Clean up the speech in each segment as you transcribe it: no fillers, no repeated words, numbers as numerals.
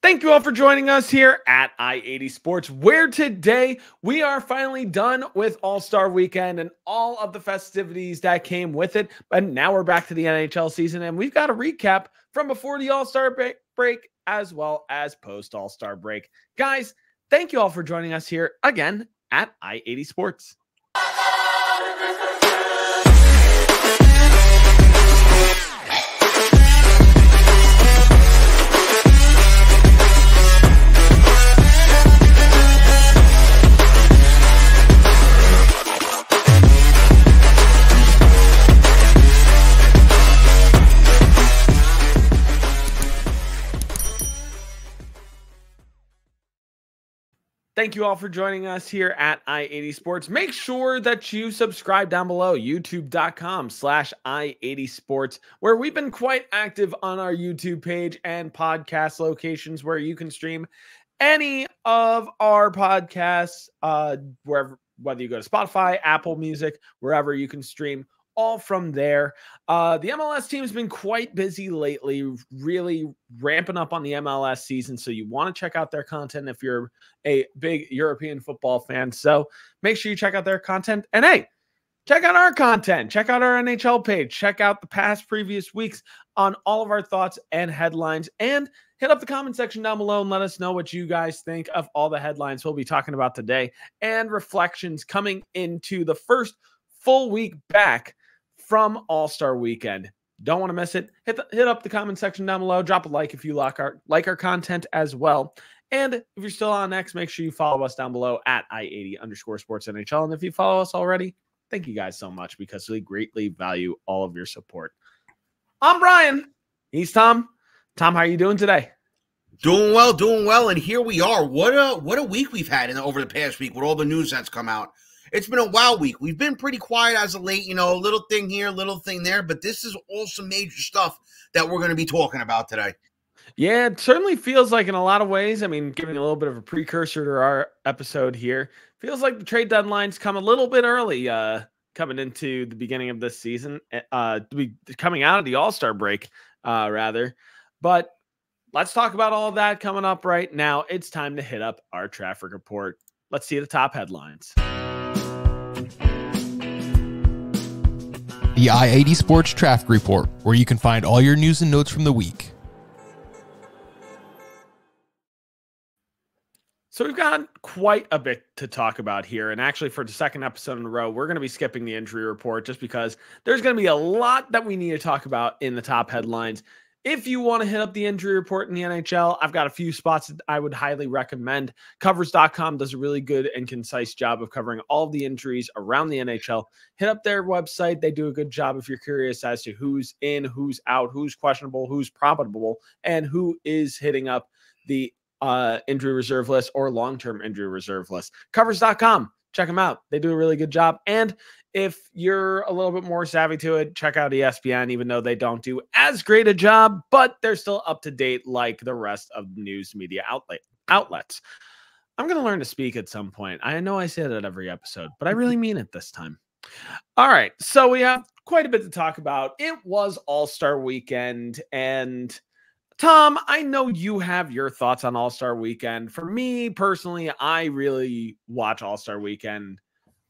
Thank you all for joining us here at I-80 Sports, where today we are finally done with All-Star Weekend and all of the festivities that came with it. But now we're back to the NHL season, and we've got a recap from before the All-Star break as well as post-All-Star break. Guys, thank you all for joining us here again at I-80 Sports. Thank you all for joining us here at I-80 Sports. Make sure that you subscribe down below, youtube.com/I-80 Sports, where we've been quite active on our YouTube page and podcast locations where you can stream any of our podcasts, whether you go to Spotify, Apple Music, wherever you can stream, all from there. The MLS team has been quite busy lately, really ramping up on the MLS season. So you want to check out their content if you're a big European football fan. So make sure you check out their content. And hey, check out our content. Check out our NHL page. Check out the past previous weeks on all of our thoughts and headlines. And hit up the comment section down below and let us know what you guys think of all the headlines we'll be talking about today and reflections coming into the first full week back from All-Star Weekend. Don't want to miss it. Hit up the comment section down below. Drop a like if you like our content as well. And if you're still on X, make sure you follow us down below at I-80_SportsNHL. And if you follow us already, thank you guys so much because we greatly value all of your support. I'm Brian. He's Tom. Tom, how are you doing today? Doing well. And here we are. What a week we've had over the past week with all the news that's come out. It's been a wild week. We've been pretty quiet as of late, a little thing here, little thing there, but this is all some major stuff that we're going to be talking about today. Yeah, it certainly feels like in a lot of ways, giving a little bit of a precursor to our episode here, feels like the trade deadline's come a little bit early coming into the beginning of this season, coming out of the All-Star break, rather. But let's talk about all of that coming up right now. It's time to hit up our traffic report. Let's see the top headlines. The I-80 Sports Traffic Report, where you can find all your news and notes from the week. So we've got quite a bit to talk about here. And actually for the second episode in a row, we're going to be skipping the injury report just because there's going to be a lot that we need to talk about in the top headlines. If you want to hit up the injury report in the NHL, I've got a few spots that I would highly recommend. Covers.com does a really good and concise job of covering all of the injuries around the NHL. Hit up their website. They do a good job if you're curious as to who's in, who's out, who's questionable, who's probable, and who is hitting up the injury reserve list or long-term injury reserve list. Covers.com. Check them out. They do a really good job. And if you're a little bit more savvy to it, check out ESPN, even though they don't do as great a job, but they're still up to date like the rest of the news media outlets. I'm going to learn to speak at some point. I know I say that every episode, but I really mean it this time. All right. So we have quite a bit to talk about. It was All-Star Weekend, and Tom, I know you have your thoughts on All-Star Weekend. For me personally, I really watch All-Star Weekend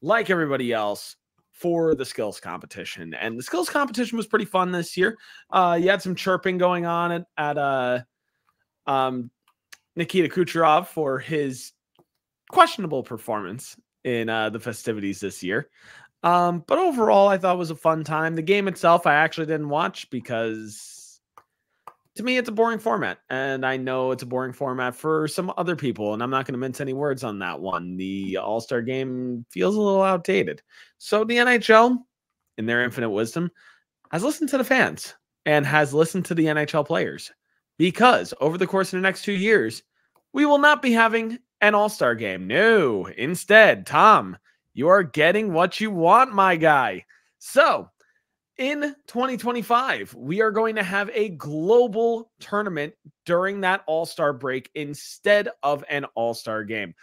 like everybody else for the skills competition. And the skills competition was pretty fun this year. You had some chirping going on at Nikita Kucherov for his questionable performance in the festivities this year. But overall, I thought it was a fun time. The game itself, I actually didn't watch because to me, it's a boring format. And I know it's a boring format for some other people, and I'm not going to mince any words on that one. The All-Star game feels a little outdated. So the NHL, in their infinite wisdom, has listened to the fans and has listened to the NHL players, because over the course of the next 2 years, we will not be having an All-Star game. No, instead, Tom, you are getting what you want, my guy. So in 2025, we are going to have a global tournament during that All-Star break instead of an All-Star game.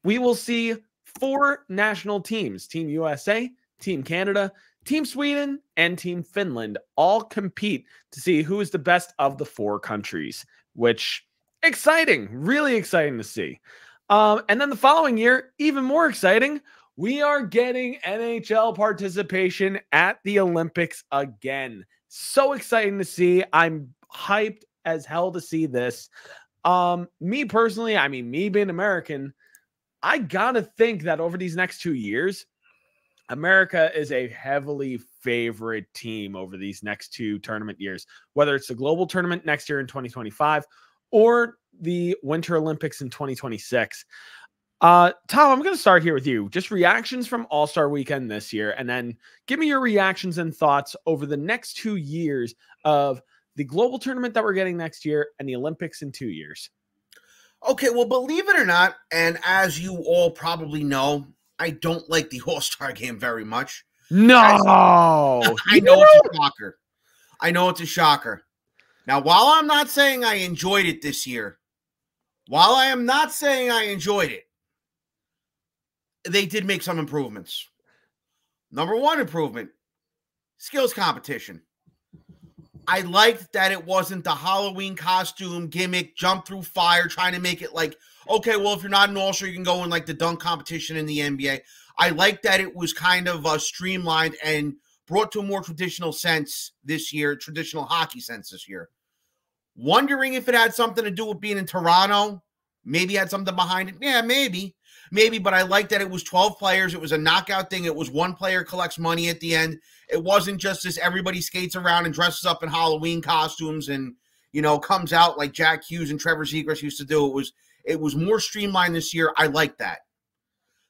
We will see 4 national teams, Team USA, Team Canada, Team Sweden, and Team Finland all compete to see who is the best of the 4 countries, which Exciting, really exciting to see. And then the following year, even more exciting, we are getting NHL participation at the Olympics again. So exciting to see. I'm hyped as hell to see this. Me personally, I mean, me being American, I gotta think that over these next 2 years, America is a heavily favorite team over these next 2 tournament years, whether it's the global tournament next year in 2025 or the Winter Olympics in 2026. Tom, I'm going to start here with you. Just reactions from All-Star Weekend this year, and then give me your reactions and thoughts over the next 2 years of the global tournament that we're getting next year and the Olympics in 2 years. Okay, well, believe it or not, and as you all probably know, I don't like the All-Star game very much. No! I know it's a shocker. I know it's a shocker. Now, while I'm not saying I enjoyed it this year, they did make some improvements. Number one improvement, skills competition. I liked that it wasn't the Halloween costume gimmick, jump through fire, trying to make it like, okay, well, if you're not an all-star, you can go in like the dunk competition in the NBA. I like that it was kind of streamlined and brought to a more traditional sense this year, traditional hockey sense this year. Wondering if it had something to do with being in Toronto. Maybe had something behind it. Yeah, maybe, but I like that it was 12 players. It was a knockout thing. It was one player collects money at the end. It wasn't just this everybody skates around and dresses up in Halloween costumes and, you know, comes out like Jack Hughes and Trevor Zegras used to do. It was more streamlined this year. I like that.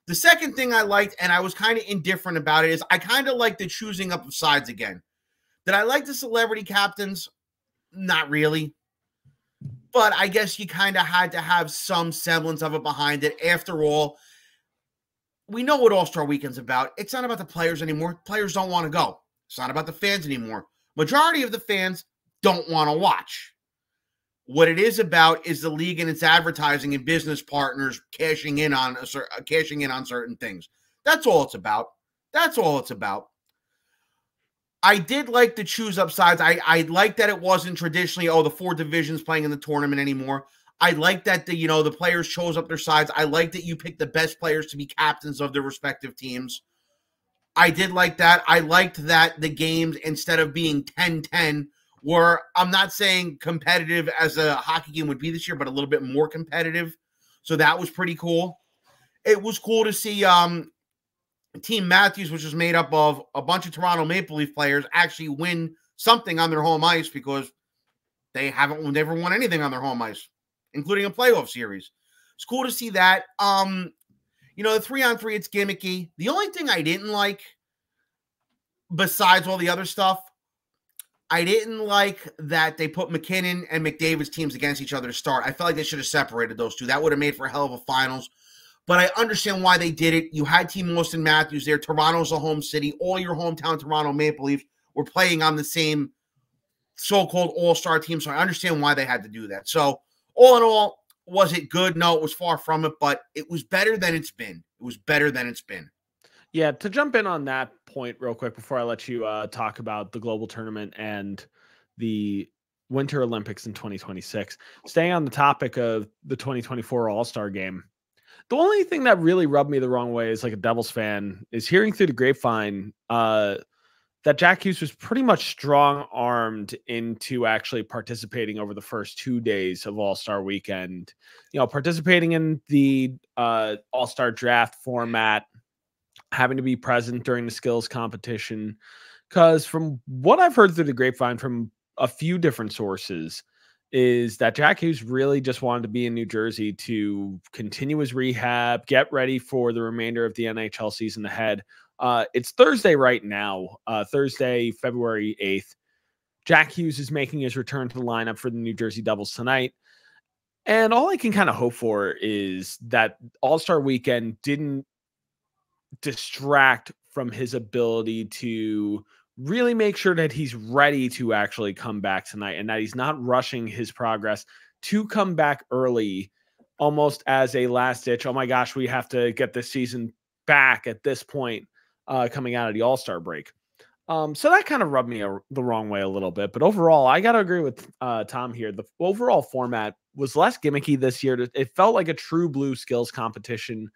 The second thing I liked, and I was kind of indifferent about it, is I kind of like the choosing up of sides again. Did I like the celebrity captains? Not really. But I guess you kind of had to have some semblance of it behind it. After all, we know what All-Star Weekend's about. It's not about the players anymore. Players don't want to go. It's not about the fans anymore. Majority of the fans don't want to watch. What it is about is the league and its advertising and business partners cashing in on certain things. That's all it's about. That's all it's about. I did like the choose up sides. I like that it wasn't traditionally, the 4 divisions playing in the tournament anymore. I like that the players chose up their sides. I like that you picked the best players to be captains of their respective teams. I did like that. I liked that the games, instead of being 10-10, were, I'm not saying competitive as a hockey game would be this year, but a little bit more competitive. So that was pretty cool. It was cool to see Team Matthews, which was made up of a bunch of Toronto Maple Leaf players, actually win something on their home ice, because they haven't never won anything on their home ice, including a playoff series. It's cool to see that. The 3-on-3, it's gimmicky. The only thing I didn't like, besides all the other stuff, I didn't like that they put McKinnon and McDavid's teams against each other to start. I felt like they should have separated those two. That would have made for a hell of a finals. But I understand why they did it. You had Team Austin Matthews there. Toronto's a home city. All your hometown Toronto Maple Leafs were playing on the same so-called all-star team. So I understand why they had to do that. So all in all, was it good? No, it was far from it, but it was better than it's been. It was better than it's been. Yeah, to jump in on that point real quick before I let you talk about the global tournament and the Winter Olympics in 2026, staying on the topic of the 2024 All-Star Game, the only thing that really rubbed me the wrong way as like a Devils fan is hearing through the grapevine that Jack Hughes was pretty much strong-armed into actually participating over the first 2 days of All-Star Weekend, participating in the All-Star draft format, having to be present during the skills competition. Because from what I've heard through the grapevine from a few different sources is that Jack Hughes really just wanted to be in New Jersey to continue his rehab, get ready for the remainder of the NHL season ahead. It's Thursday right now, Thursday, February 8th. Jack Hughes is making his return to the lineup for the New Jersey Devils tonight. And all I can kind of hope for is that All-Star Weekend didn't distract from his ability to really make sure that he's ready to actually come back tonight and that he's not rushing his progress to come back early, almost as a last ditch. Oh my gosh, we have to get this season back at this point coming out of the All-Star break. So that kind of rubbed me the wrong way a little bit, but overall, I got to agree with Tom here. The overall format was less gimmicky this year. It felt like a true blue skills competition.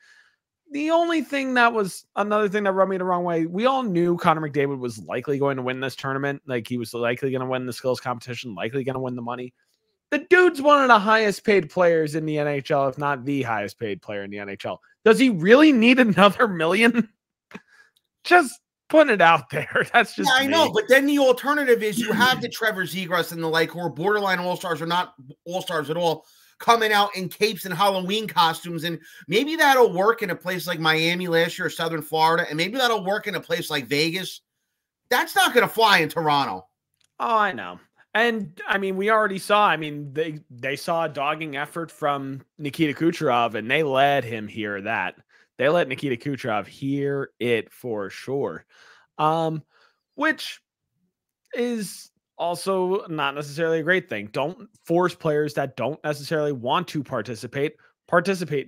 The only thing that was another thing that rubbed me the wrong way, we all knew Connor McDavid was likely going to win this tournament. Like, he was likely going to win the skills competition, likely going to win the money. The dude's one of the highest paid players in the NHL, if not the highest paid player in the NHL. Does he really need another million? Just putting it out there. That's just I know, but then the alternative is you have the Trevor Zegras and the like, who are borderline all-stars or not all-stars at all, coming out in capes and Halloween costumes. And maybe that'll work in a place like Miami last year or Southern Florida, and maybe that'll work in a place like Vegas. That's not going to fly in Toronto. Oh, I know. And I mean, we already saw, I mean, they saw a dogging effort from Nikita Kucherov, and they let him hear that. They let Nikita Kucherov hear it for sure. Which is also not necessarily a great thing. Don't force players that don't necessarily want to participate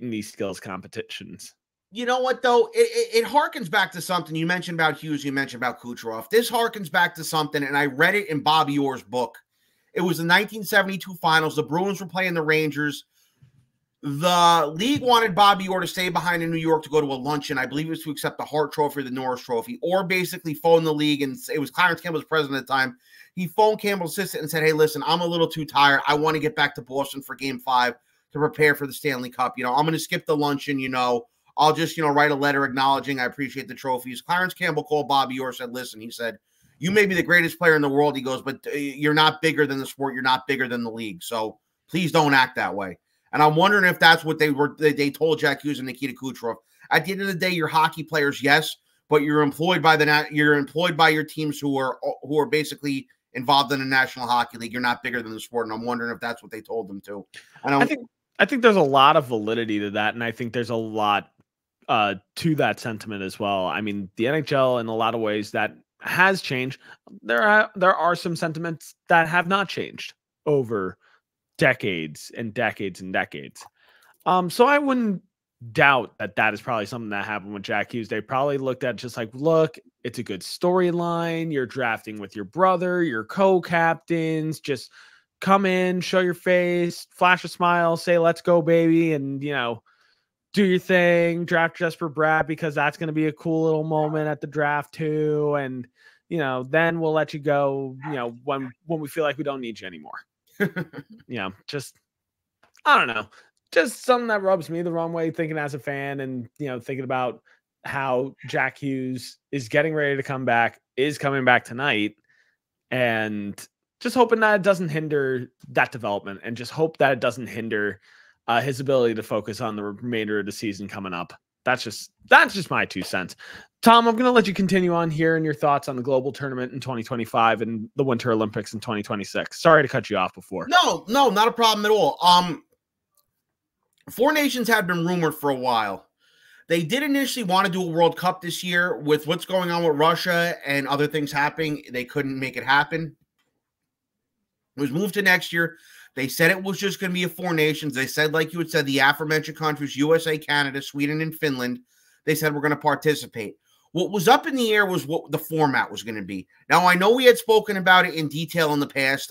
in these skills competitions. You know what, though? It harkens back to something you mentioned about Hughes, you mentioned about Kucherov. This harkens back to something, and I read it in Bobby Orr's book. It was the 1972 finals. The Bruins were playing the Rangers. The league wanted Bobby Orr to stay behind in New York to go to a luncheon. I believe it was to accept the Hart Trophy or the Norris Trophy. Orr basically phoned the league, and it was Clarence Campbell was president at the time. He phoned Campbell's assistant and said, hey, listen, I'm a little too tired. I want to get back to Boston for Game 5 to prepare for the Stanley Cup. I'm going to skip the luncheon, I'll just, write a letter acknowledging I appreciate the trophies. Clarence Campbell called Bobby Orr, said, listen, he said, you may be the greatest player in the world. He goes, but you're not bigger than the sport. You're not bigger than the league. So please don't act that way. And I'm wondering if that's what they told Jack Hughes and Nikita Kucherov. At the end of the day, you're hockey players, yes, but you're employed by your teams who are basically involved in the National Hockey League. You're not bigger than the sport. And I'm wondering if that's what they told them to. I think there's a lot of validity to that, and I think there's a lot to that sentiment as well. I mean, the NHL in a lot of ways that has changed. There are some sentiments that have not changed over decades and decades and decades. So I wouldn't doubt that is probably something that happened with Jack Hughes. They probably looked at just like, look, it's a good storyline. You're drafting with your brother, your co-captains. Just come in, show your face, flash a smile, say, let's go, baby. And, do your thing, draft Jesper Bratt because that's going to be a cool little moment at the draft too. And, then we'll let you go, when we feel like we don't need you anymore. Just, I don't know, just something that rubs me the wrong way thinking as a fan and, thinking about how Jack Hughes is getting ready to come back, is coming back tonight, and just hoping that it doesn't hinder that development and just hope that it doesn't hinder his ability to focus on the remainder of the season coming up. That's just my 2 cents. Tom, I'm going to let you continue on here and your thoughts on the global tournament in 2025 and the Winter Olympics in 2026. Sorry to cut you off before. No, not a problem at all. 4 nations had been rumored for a while. They did initially want to do a World Cup this year. With what's going on with Russia and other things happening, they couldn't make it happen. It was moved to next year. They said it was just going to be a 4 nations. They said, like you had said, the aforementioned countries, USA, Canada, Sweden, and Finland, they said we're going to participate. What was up in the air was what the format was going to be. Now, I know we had spoken about it in detail in the past.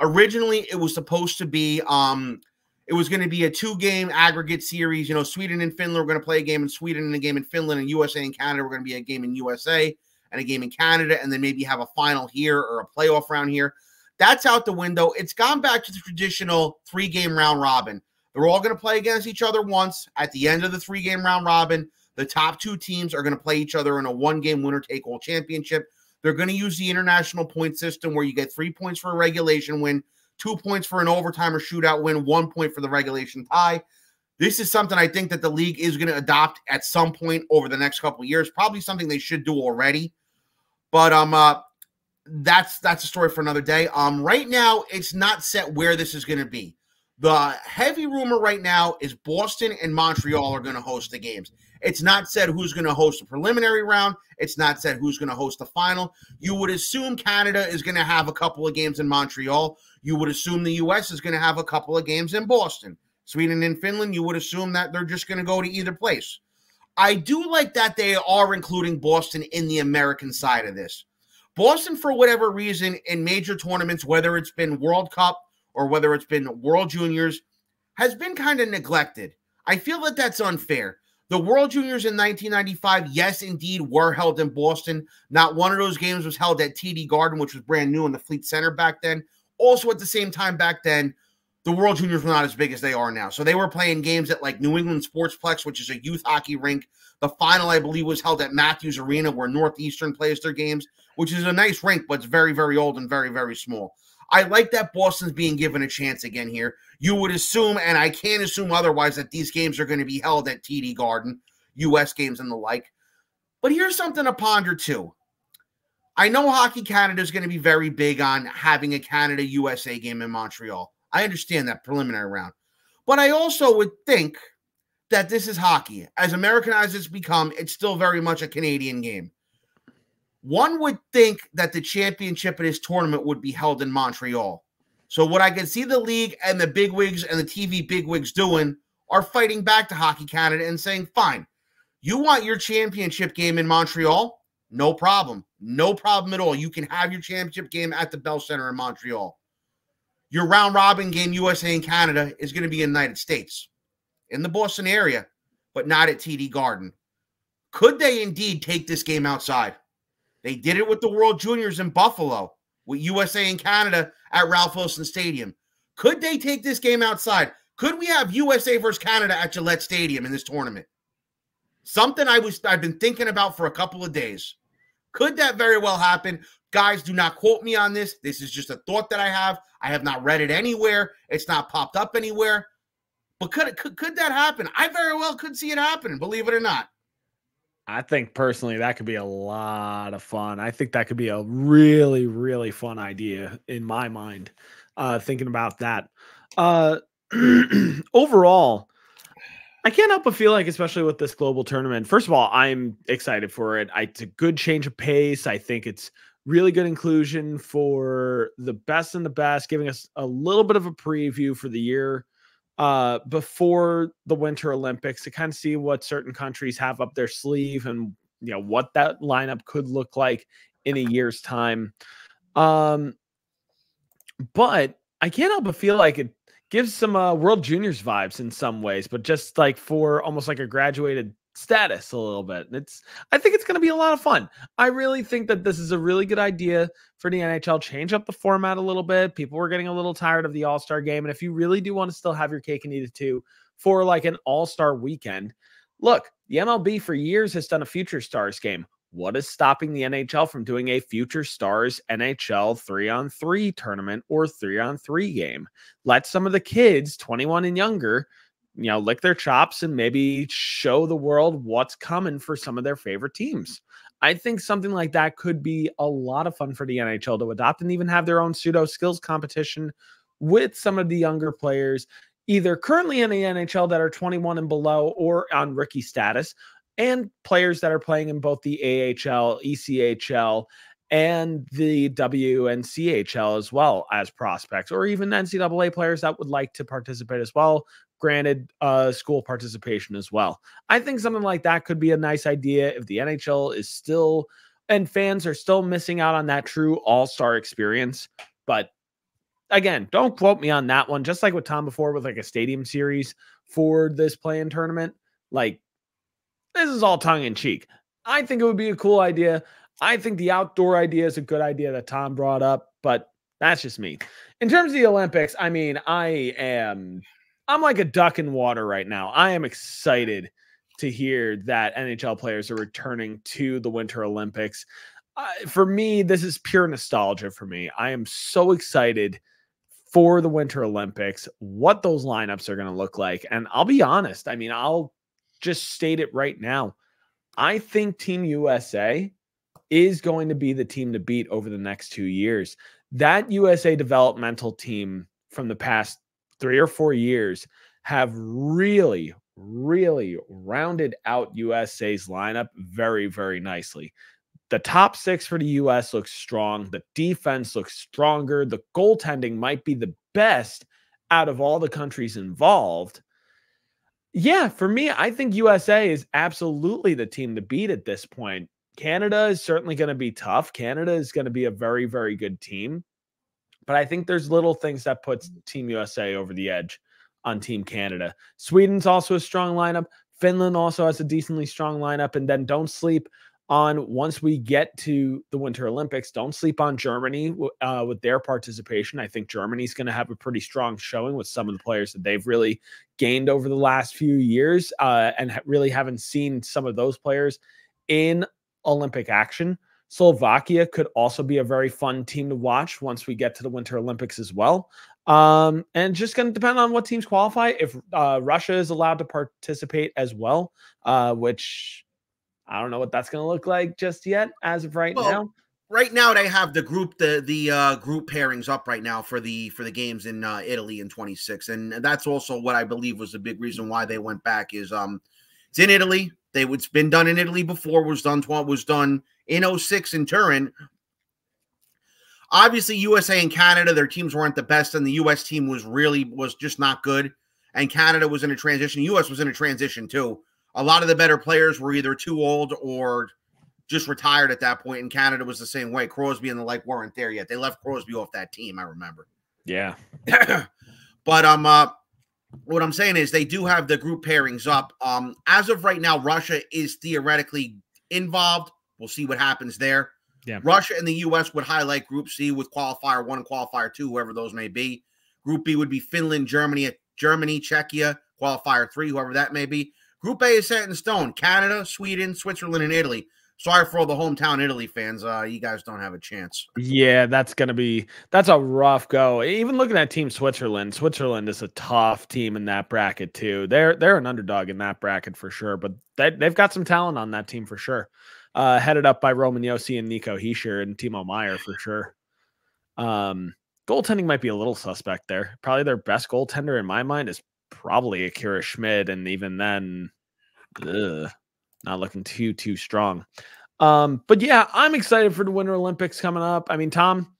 Originally, it was supposed to be it was going to be a 2-game aggregate series. Sweden and Finland were going to play a game in Sweden and a game in Finland, and USA and Canada were going to be a game in USA and a game in Canada, and then maybe have a final here or a playoff round here. That's out the window. It's gone back to the traditional 3-game round robin. They're all going to play against each other once. At the end of the 3-game round robin, the top 2 teams are going to play each other in a 1-game winner-take-all championship. They're going to use the international point system where you get 3 points for a regulation win, 2 points for an overtime or shootout win, 1 point for the regulation tie. This is something I think that the league is going to adopt at some point over the next couple of years. Probably something they should do already. But that's a story for another day. Right now, it's not set where this is going to be. The heavy rumor right now is Boston and Montreal are going to host the games. It's not said who's going to host the preliminary round. It's not said who's going to host the final. You would assume Canada is going to have a couple of games in Montreal. You would assume the U.S. is going to have a couple of games in Boston. Sweden and Finland, you would assume that they're just going to go to either place. I do like that they are including Boston in the American side of this. Boston, for whatever reason, in major tournaments, whether it's been World Cup or whether it's been World Juniors, has been kind of neglected. I feel that that's unfair. The World Juniors in 1995, yes, indeed, were held in Boston. Not one of those games was held at TD Garden, which was brand new in the Fleet Center back then. Also, at the same time back then, the World Juniors were not as big as they are now. So they were playing games at like New England Sportsplex, which is a youth hockey rink. The final, I believe, was held at Matthews Arena, where Northeastern plays their games, which is a nice rink, but it's very, very old and very, very small. I like that Boston's being given a chance again here. You would assume, and I can't assume otherwise, that these games are going to be held at TD Garden, U.S. games and the like. But here's something to ponder, too. I know Hockey Canada is going to be very big on having a Canada-USA game in Montreal. I understand that preliminary round. But I also would think that this is hockey. As Americanized as it's become, it's still very much a Canadian game. One would think that the championship of this tournament would be held in Montreal. So what I can see the league and the bigwigs and the TV bigwigs doing are fighting back to Hockey Canada and saying, fine, you want your championship game in Montreal? No problem. No problem at all. You can have your championship game at the Bell Center in Montreal. Your round-robin game, USA and Canada, is going to be in the United States, in the Boston area, but not at TD Garden. Could they indeed take this game outside? They did it with the World Juniors in Buffalo, with USA and Canada at Ralph Wilson Stadium. Could they take this game outside? Could we have USA versus Canada at Gillette Stadium in this tournament? Something I've been thinking about for a couple of days. Could that very well happen? Guys, do not quote me on this. This is just a thought that I have. I have not read it anywhere. It's not popped up anywhere. But could that happen? I very well could see it happening, believe it or not. I think personally that could be a lot of fun. I think that could be a really, really fun idea in my mind, thinking about that. Overall, I can't help but feel like, especially with this global tournament, first of all, I'm excited for it. It's a good change of pace. I think it's really good inclusion for the best and the best, giving us a little bit of a preview for the year before the Winter Olympics to kind of see what certain countries have up their sleeve and, you know, what that lineup could look like in a year's time. But I can't help but feel like it gives some World Juniors vibes in some ways, but just like for almost like a graduated status a little bit. I think it's going to be a lot of fun. I really think that this is a really good idea for the NHL. Change up the format a little bit. People were getting a little tired of the All-Star game. And if you really do want to still have your cake and eat it too for like an All-Star weekend, look, the MLB for years has done a Future Stars game. What is stopping the NHL from doing a Future Stars NHL 3-on-3 tournament or 3-on-3 game? Let some of the kids, 21 and younger, lick their chops and maybe show the world what's coming for some of their favorite teams. I think something like that could be a lot of fun for the NHL to adopt and even have their own pseudo skills competition with some of the younger players, either currently in the NHL that are 21 and below or on rookie status, and players that are playing in both the AHL, ECHL, and the WNCHL as well as prospects, or even NCAA players that would like to participate as well. Granted, school participation as well. I think something like that could be a nice idea if the NHL is still, and fans are still missing out on that true all-star experience. But again, don't quote me on that one. Just like with Tom before with like a stadium series for this play-in tournament, like this is all tongue in cheek. I think it would be a cool idea. I think the outdoor idea is a good idea that Tom brought up, but that's just me. In terms of the Olympics, I mean, I'm like a duck in water right now. I am excited to hear that NHL players are returning to the Winter Olympics. For me, this is pure nostalgia for me. I am so excited for the Winter Olympics, what those lineups are going to look like. And I'll be honest. I mean, I'll just state it right now. I think Team USA is going to be the team to beat over the next 2 years. That USA developmental team from the past 3 or 4 years have really, really rounded out USA's lineup very, very nicely. The top 6 for the US looks strong. The defense looks stronger. The goaltending might be the best out of all the countries involved. Yeah, for me, I think USA is absolutely the team to beat at this point. Canada is certainly going to be tough. Canada is going to be a very, very good team. But I think there's little things that puts Team USA over the edge on Team Canada. Sweden's also a strong lineup. Finland also has a decently strong lineup. And then don't sleep on, once we get to the Winter Olympics, don't sleep on Germany with their participation. I think Germany's going to have a pretty strong showing with some of the players that they've really gained over the last few years and really haven't seen some of those players in Olympic action. Slovakia could also be a very fun team to watch once we get to the Winter Olympics as well. And just going to depend on what teams qualify. If Russia is allowed to participate as well, which I don't know what that's going to look like just yet as of right now. Right now they have the group group pairings up right now for the games in Italy in 26, and that's also what I believe was the big reason why they went back is it's in Italy. It's been done in Italy before. Was done in 06 in Turin. Obviously, USA and Canada, their teams weren't the best, and the US team was just not good. And Canada was in a transition. US was in a transition too. A lot of the better players were either too old or just retired at that point, and Canada was the same way. Crosby and the like weren't there yet. They left Crosby off that team, I remember. Yeah. But what I'm saying is they do have the group pairings up. As of right now, Russia is theoretically involved. We'll see what happens there. Yeah. Russia and the U.S. would highlight Group C with Qualifier 1 and Qualifier 2, whoever those may be. Group B would be Finland, Germany, Czechia, Qualifier 3, whoever that may be. Group A is set in stone. Canada, Sweden, Switzerland, and Italy. Sorry for all the hometown Italy fans. You guys don't have a chance. Yeah, that's a rough go. Even looking at Team Switzerland, Switzerland is a tough team in that bracket too. They're an underdog in that bracket for sure, but they've got some talent on that team for sure. Headed up by Roman Josi and Nico Hischier and Timo Meyer for sure. Goaltending might be a little suspect there. Probably their best goaltender in my mind is probably Akira Schmid, and even then, not looking too strong. But yeah, I'm excited for the Winter Olympics coming up. I mean, Tom,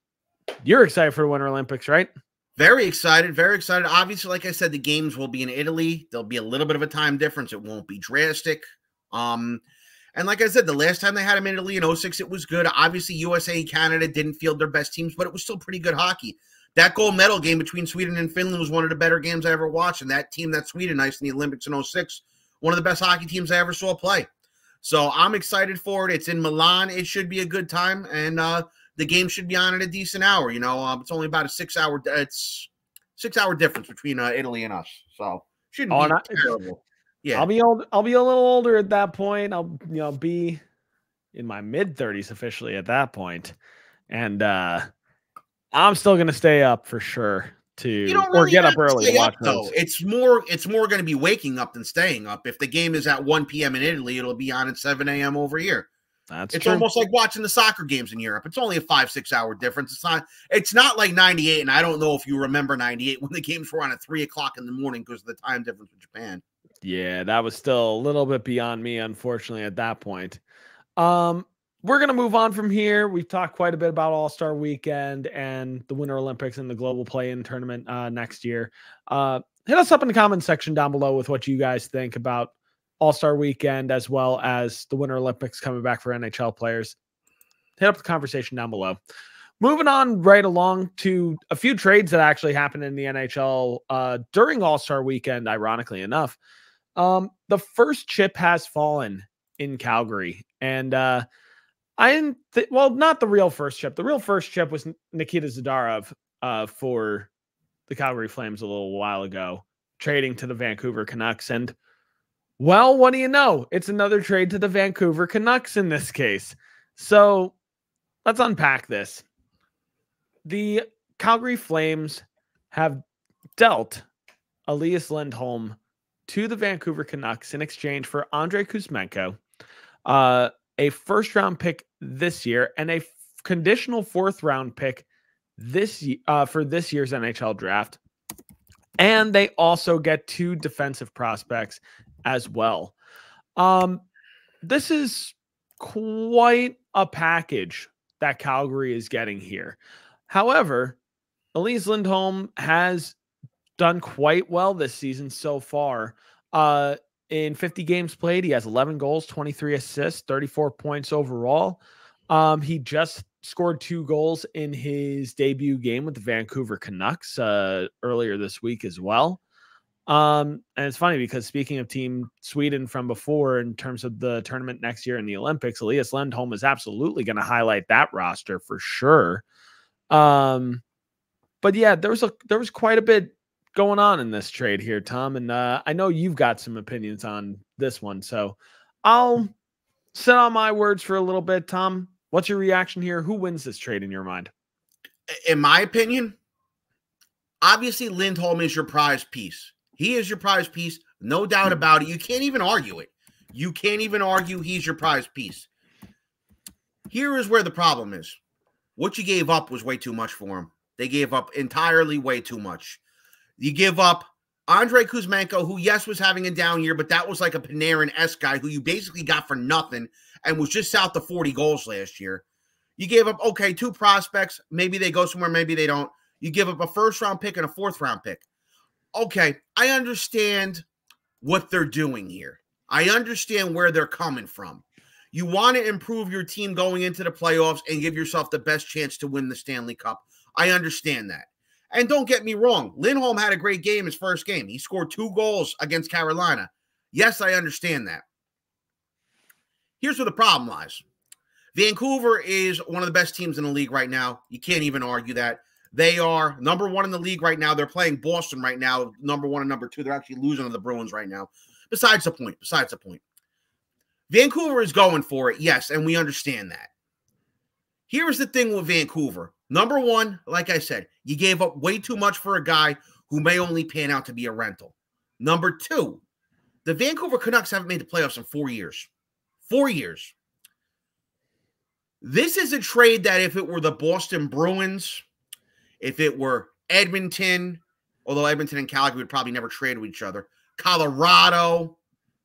you're excited for the Winter Olympics, right? Very excited, very excited. Obviously, like I said, the games will be in Italy. There'll be a little bit of a time difference. It won't be drastic. And like I said, the last time they had them in Italy in 06, it was good. Obviously, USA and Canada didn't field their best teams, but it was still pretty good hockey. That gold medal game between Sweden and Finland was one of the better games I ever watched. And that team that Sweden iced in the Olympics in 06, one of the best hockey teams I ever saw play. So I'm excited for it. It's in Milan. It should be a good time. And the game should be on at a decent hour. You know, it's only about a 6-hour difference between Italy and us. So shouldn't be terrible. Yeah, I'll be old. I'll be a little older at that point. I'll be in my mid-30s officially at that point, and I'm still gonna stay up for sure or get up early to watch those. It's more going to be waking up than staying up. If the game is at 1 p.m. in Italy, it'll be on at 7 a.m. over here. It's true. Almost like watching the soccer games in Europe. It's only a 5-6 hour difference. It's not like 98, and I don't know if you remember 98 when the games were on at 3 o'clock in the morning because of the time difference with Japan. Yeah, that was still a little bit beyond me, unfortunately, at that point. We're going to move on from here. We've talked quite a bit about All-Star Weekend and the Winter Olympics and the Global Play-In Tournament next year. Hit us up in the comments section down below with what you guys think about All-Star Weekend as well as the Winter Olympics coming back for NHL players. Hit up the conversation down below. Moving on right along to a few trades that actually happened in the NHL during All-Star Weekend, ironically enough. The first chip has fallen in Calgary, and not the real first chip. The real first chip was Nikita Zadarov for the Calgary Flames a little while ago, trading to the Vancouver Canucks. And, well, what do you know? It's another trade to the Vancouver Canucks in this case. So let's unpack this. The Calgary Flames have dealt Elias Lindholm to the Vancouver Canucks in exchange for Andrei Kuzmenko, a first-round pick this year, and a conditional fourth-round pick for this year's NHL draft. And they also get 2 defensive prospects as well. This is quite a package that Calgary is getting here. However, Elias Lindholm has done quite well this season so far. In 50 games played, he has 11 goals, 23 assists, 34 points overall. He just scored 2 goals in his debut game with the Vancouver Canucks earlier this week as well. And it's funny because speaking of Team Sweden from before, in terms of the tournament next year in the Olympics, Elias Lindholm is absolutely going to highlight that roster for sure. But yeah, there was quite a bit going on in this trade here, Tom, and I know you've got some opinions on this one, so I'll sit on my words for a little bit. Tom, what's your reaction here? Who wins this trade in your mind? In my opinion, obviously Lindholm is your prize piece. He is your prize piece, no doubt about it. You can't even argue it. You can't even argue he's your prize piece. Here is where the problem is. What you gave up was way too much for him. They gave up entirely way too much. You give up Andrei Kuzmenko, who, yes, was having a down year, but that was like a Panarin-esque guy who you basically got for nothing and was just south of 40 goals last year. You gave up, okay, 2 prospects. Maybe they go somewhere, maybe they don't. You give up a first-round pick and a fourth-round pick. Okay, I understand what they're doing here. I understand where they're coming from. You want to improve your team going into the playoffs and give yourself the best chance to win the Stanley Cup. I understand that. And don't get me wrong, Lindholm had a great game his first game. He scored 2 goals against Carolina. Yes, I understand that. Here's where the problem lies. Vancouver is one of the best teams in the league right now. You can't even argue that. They are number 1 in the league right now. They're playing Boston right now, number 1 and number 2. They're actually losing to the Bruins right now. Besides the point. Vancouver is going for it, yes, and we understand that. Here's the thing with Vancouver. Number 1, like I said, you gave up way too much for a guy who may only pan out to be a rental. Number 2, the Vancouver Canucks haven't made the playoffs in 4 years. 4 years. This is a trade that if it were the Boston Bruins, if it were Edmonton, although Edmonton and Calgary would probably never trade with each other, Colorado,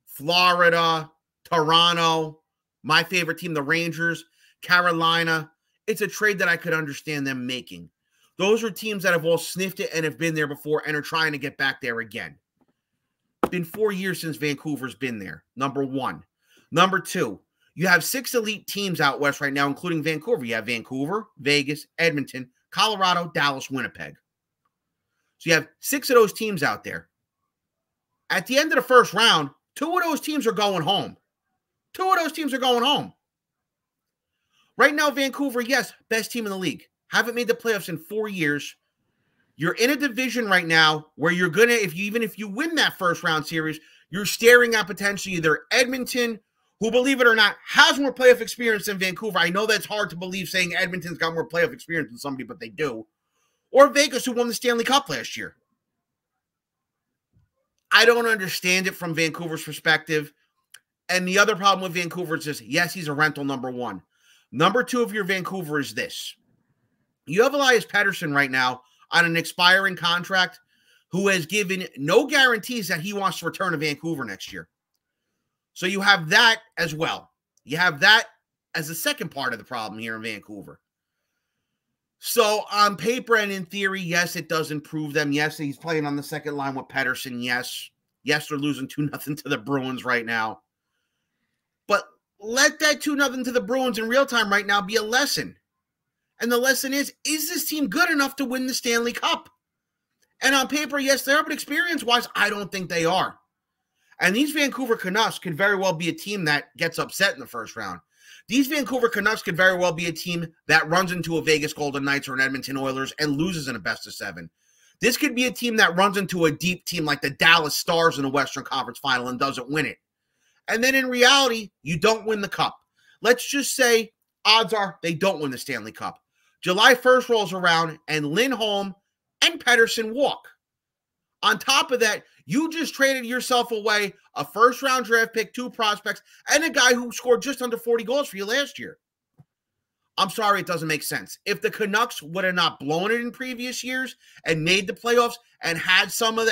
Florida, Toronto, my favorite team, the Rangers, Carolina, it's a trade that I could understand them making. Those are teams that have all sniffed it and have been there before and are trying to get back there again. It's been 4 years since Vancouver's been there, number 1. Number 2, you have 6 elite teams out west right now, including Vancouver. You have Vancouver, Vegas, Edmonton, Colorado, Dallas, Winnipeg. So you have 6 of those teams out there. At the end of the first round, 2 of those teams are going home. 2 of those teams are going home. Right now, Vancouver, yes, best team in the league. Haven't made the playoffs in 4 years. You're in a division right now where you're going to, even if you win that first round series, you're staring at potentially either Edmonton, who, believe it or not, has more playoff experience than Vancouver. I know that's hard to believe saying Edmonton's got more playoff experience than somebody, but they do. Or Vegas, who won the Stanley Cup last year. I don't understand it from Vancouver's perspective. And the other problem with Vancouver is this. Yes, he's a rental, number 1. Number 2 of your Vancouver is this. You have Elias Pettersson right now on an expiring contract who has given no guarantees that he wants to return to Vancouver next year. So you have that as well. You have that as the second part of the problem here in Vancouver. So on paper and in theory, yes, it does improve them. Yes, he's playing on the second line with Pettersson. Yes, they're losing 2-0 to the Bruins right now. But let that 2-0 to the Bruins in real time right now be a lesson. And the lesson is this team good enough to win the Stanley Cup? And on paper, yes, they are, but experience-wise, I don't think they are. And these Vancouver Canucks could very well be a team that gets upset in the first round. These Vancouver Canucks could very well be a team that runs into a Vegas Golden Knights or an Edmonton Oilers and loses in a best-of-7. This could be a team that runs into a deep team like the Dallas Stars in the Western Conference Final and doesn't win it. And then in reality, you don't win the Cup. Let's just say odds are they don't win the Stanley Cup. July 1st rolls around and Lindholm and Pettersson walk. On top of that, you just traded yourself away a first-round draft pick, 2 prospects, and a guy who scored just under 40 goals for you last year. I'm sorry, it doesn't make sense. If the Canucks would have not blown it in previous years and made the playoffs and had some of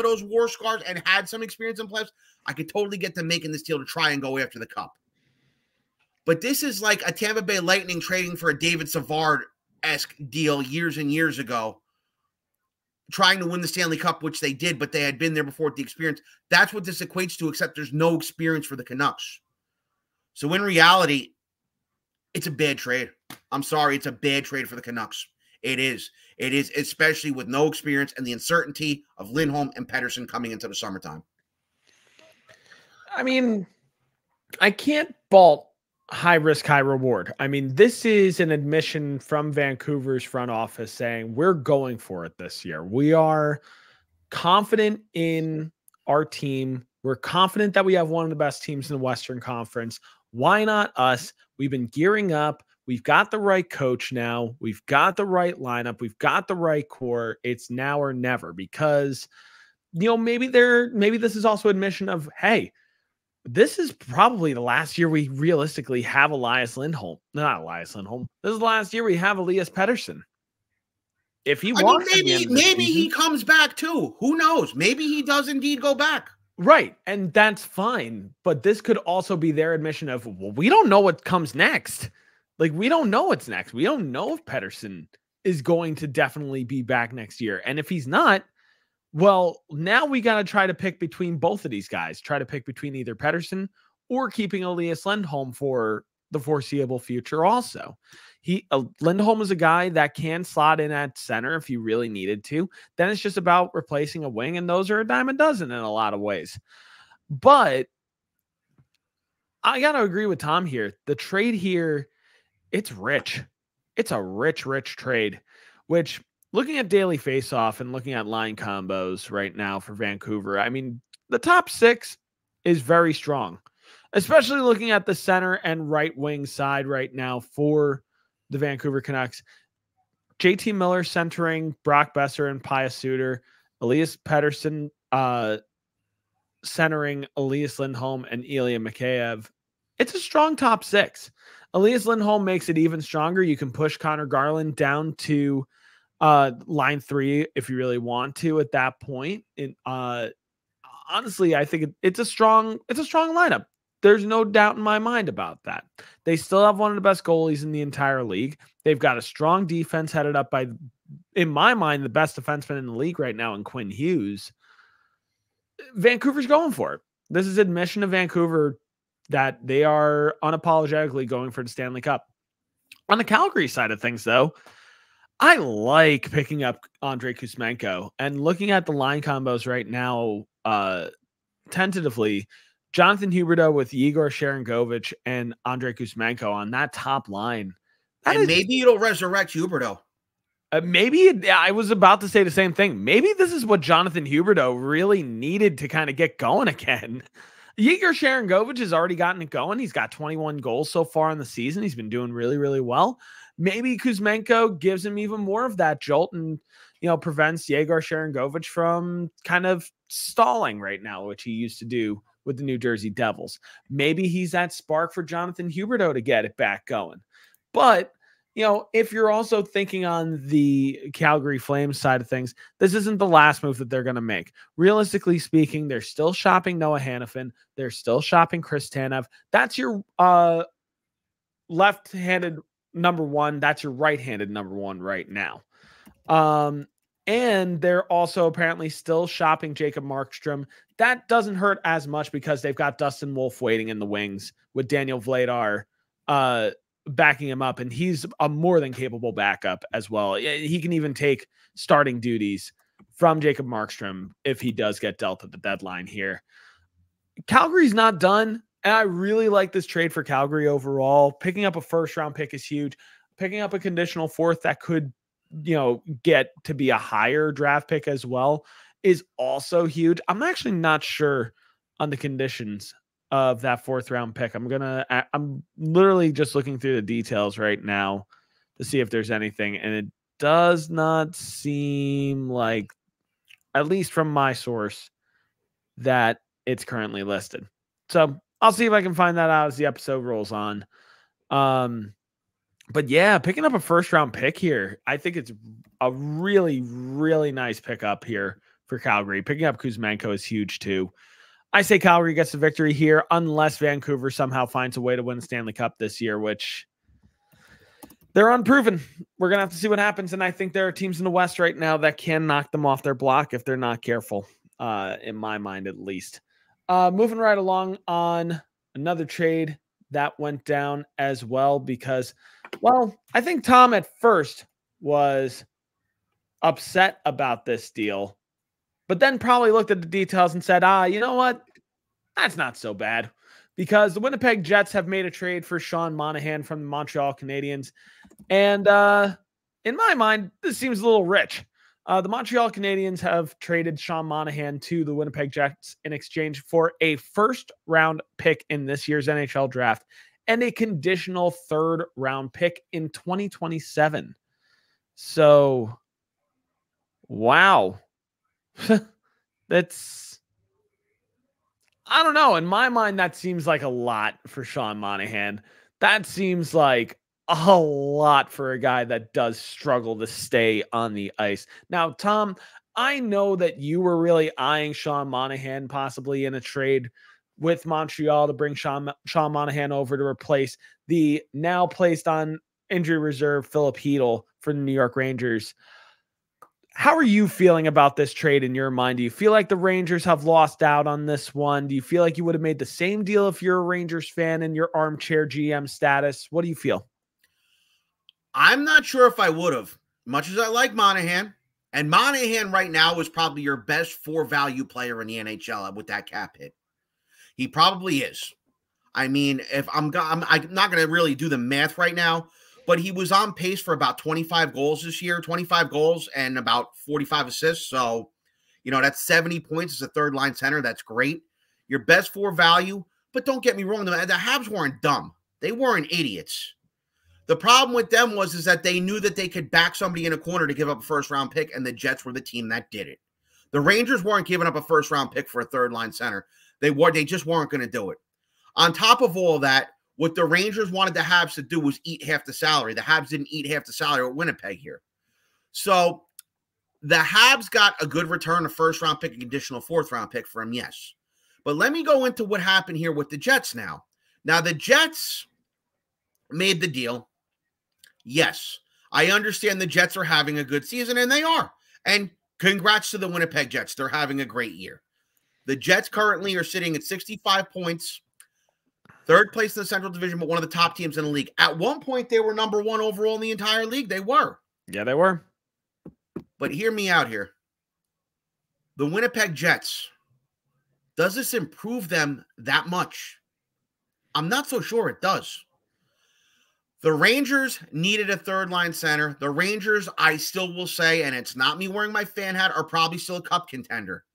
those war scars and had some experience in playoffs, I could totally get them making this deal to try and go after the Cup. But this is like a Tampa Bay Lightning trading for a David Savard-esque deal years and years ago. trying to win the Stanley Cup, which they did, but they had been there before with the experience. That's what this equates to, except there's no experience for the Canucks. So in reality, it's a bad trade. I'm sorry, it's a bad trade for the Canucks. It is. It is, especially with no experience and the uncertainty of Lindholm and Pettersson coming into the summertime. I mean, I can't fault high risk, high reward. I mean, this is an admission from Vancouver's front office saying we're going for it this year. We are confident in our team. We're confident that we have one of the best teams in the Western Conference. Why not us? We've been gearing up. We've got the right coach now. We've got the right lineup. We've got the right core. It's now or never, because, maybe this is also admission of, hey, this is probably the last year we realistically have Elias Lindholm. Not Elias Lindholm. This is the last year we have Elias Pettersson. If he wants, maybe he comes back too. Who knows? Maybe he does indeed go back. Right. And that's fine. But this could also be their admission of, well, we don't know what comes next. Like, we don't know what's next. We don't know if Pettersson is going to definitely be back next year. And if he's not, well, now we got to try to pick between both of these guys. Try to pick between either Pettersson or keeping Elias Lindholm for the foreseeable future also. Lindholm is a guy that can slot in at center if you really needed to. Then it's just about replacing a wing, and those are a dime a dozen in a lot of ways. But I got to agree with Tom here. The trade here, it's rich. It's a rich, rich trade, which, looking at daily faceoff and looking at line combos right now for Vancouver, I mean, the top six is very strong, especially looking at the center and right wing side right now for the Vancouver Canucks. JT Miller centering Brock Besser and Pius Suter, Elias Pettersson centering Elias Lindholm and Ilya Mikheyev. It's a strong top six. Elias Lindholm makes it even stronger. You can push Connor Garland down to line three if you really want to at that point. And honestly, I think it's a strong lineup. There's no doubt in my mind about that. They still have one of the best goalies in the entire league. They've got a strong defense headed up by, in my mind, the best defenseman in the league right now in Quinn Hughes. Vancouver's going for it. This is admission of Vancouver that they are unapologetically going for the Stanley Cup. On the Calgary side of things, though, I like picking up Andrei Kuzmenko, and looking at the line combos right now, tentatively, Jonathan Huberdeau with Igor Sharangovich and Andrei Kuzmenko on that top line. Maybe it'll resurrect Huberdeau. I was about to say the same thing. Maybe this is what Jonathan Huberdeau really needed to kind of get going again. Igor Sharangovich has already gotten it going. He's got 21 goals so far in the season. He's been doing really, really well. Maybe Kuzmenko gives him even more of that jolt and, prevents Yegor Sharangovich from kind of stalling right now, which he used to do with the New Jersey Devils. Maybe he's that spark for Jonathan Huberdeau to get it back going. But, if you're also thinking on the Calgary Flames side of things, this isn't the last move that they're going to make. Realistically speaking, they're still shopping Noah Hannafin. They're still shopping Chris Tanev. That's your left-handed number one. That's your right-handed number one right now. And they're also apparently still shopping Jacob Markstrom. That doesn't hurt as much because they've got Dustin Wolf waiting in the wings with Daniel Vladar backing him up, and he's a more than capable backup as well. He can even take starting duties from Jacob Markstrom if he does get dealt at the deadline here. Calgary's not done, and I really like this trade for Calgary overall. Picking up a first-round pick is huge. Picking up a conditional fourth that could, get to be a higher draft pick as well is also huge. I'm actually not sure on the conditions of that fourth-round pick. I'm literally just looking through the details right now to see if there's anything, and it does not seem like, at least from my source, that it's currently listed. So I'll see if I can find that out as the episode rolls on. But yeah, picking up a first-round pick here, I think it's a really, really nice pickup here for Calgary. Picking up Kuzmenko is huge too. I say Calgary gets the victory here unless Vancouver somehow finds a way to win the Stanley Cup this year, which They're unproven. We're going to have to see what happens. And I think there are teams in the West right now that can knock them off their block if they're not careful, in my mind at least. Moving right along on another trade that went down as well because, well, I think Tom at first was upset about this deal, but then probably looked at the details and said, you know what? That's not so bad because the Winnipeg Jets have made a trade for Sean Monahan from the Montreal Canadiens. And in my mind, this seems a little rich. The Montreal Canadiens have traded Sean Monahan to the Winnipeg Jets in exchange for a first-round pick in this year's NHL draft and a conditional third-round pick in 2027. So, wow. That's, I don't know. In my mind, that seems like a lot for Sean Monahan. That seems like a lot for a guy that does struggle to stay on the ice. Now, Tom, I know that you were really eyeing Sean Monahan possibly in a trade with Montreal to bring Sean Monahan over to replace the now placed on injury reserve Philip Hedl for the New York Rangers. How are you feeling about this trade in your mind? Do you feel like the Rangers have lost out on this one? Do you feel like you would have made the same deal if you're a Rangers fan in your armchair GM status? What do you feel? I'm not sure if I would have, much as I like Monahan. And Monahan right now is probably your best for value player in the NHL with that cap hit. He probably is. I mean, if I'm not going to really do the math right now, but he was on pace for about 25 goals this year, 25 goals and about 45 assists. So, you know, that's 70 points as a third line center. That's great. Your best for value. But don't get me wrong. The Habs weren't dumb. They weren't idiots. The problem with them was that they knew that they could back somebody in a corner to give up a first-round pick, and the Jets were the team that did it. The Rangers weren't giving up a first-round pick for a third-line center. They just weren't going to do it. On top of all that, what the Rangers wanted the Habs to do was eat half the salary. The Habs didn't eat half the salary at Winnipeg here. So the Habs got a good return, a first-round pick, a conditional fourth-round pick for him, yes. But let me go into what happened here with the Jets now. Now, the Jets made the deal. Yes, I understand the Jets are having a good season, and they are. And congrats to the Winnipeg Jets. They're having a great year. The Jets currently are sitting at 65 points, third place in the Central Division, but one of the top teams in the league. At one point, they were number one overall in the entire league. They were. Yeah, they were. But hear me out here. The Winnipeg Jets, does this improve them that much? I'm not so sure it does. The Rangers needed a third-line center. The Rangers, I still will say, and it's not me wearing my fan hat, are probably still a cup contender.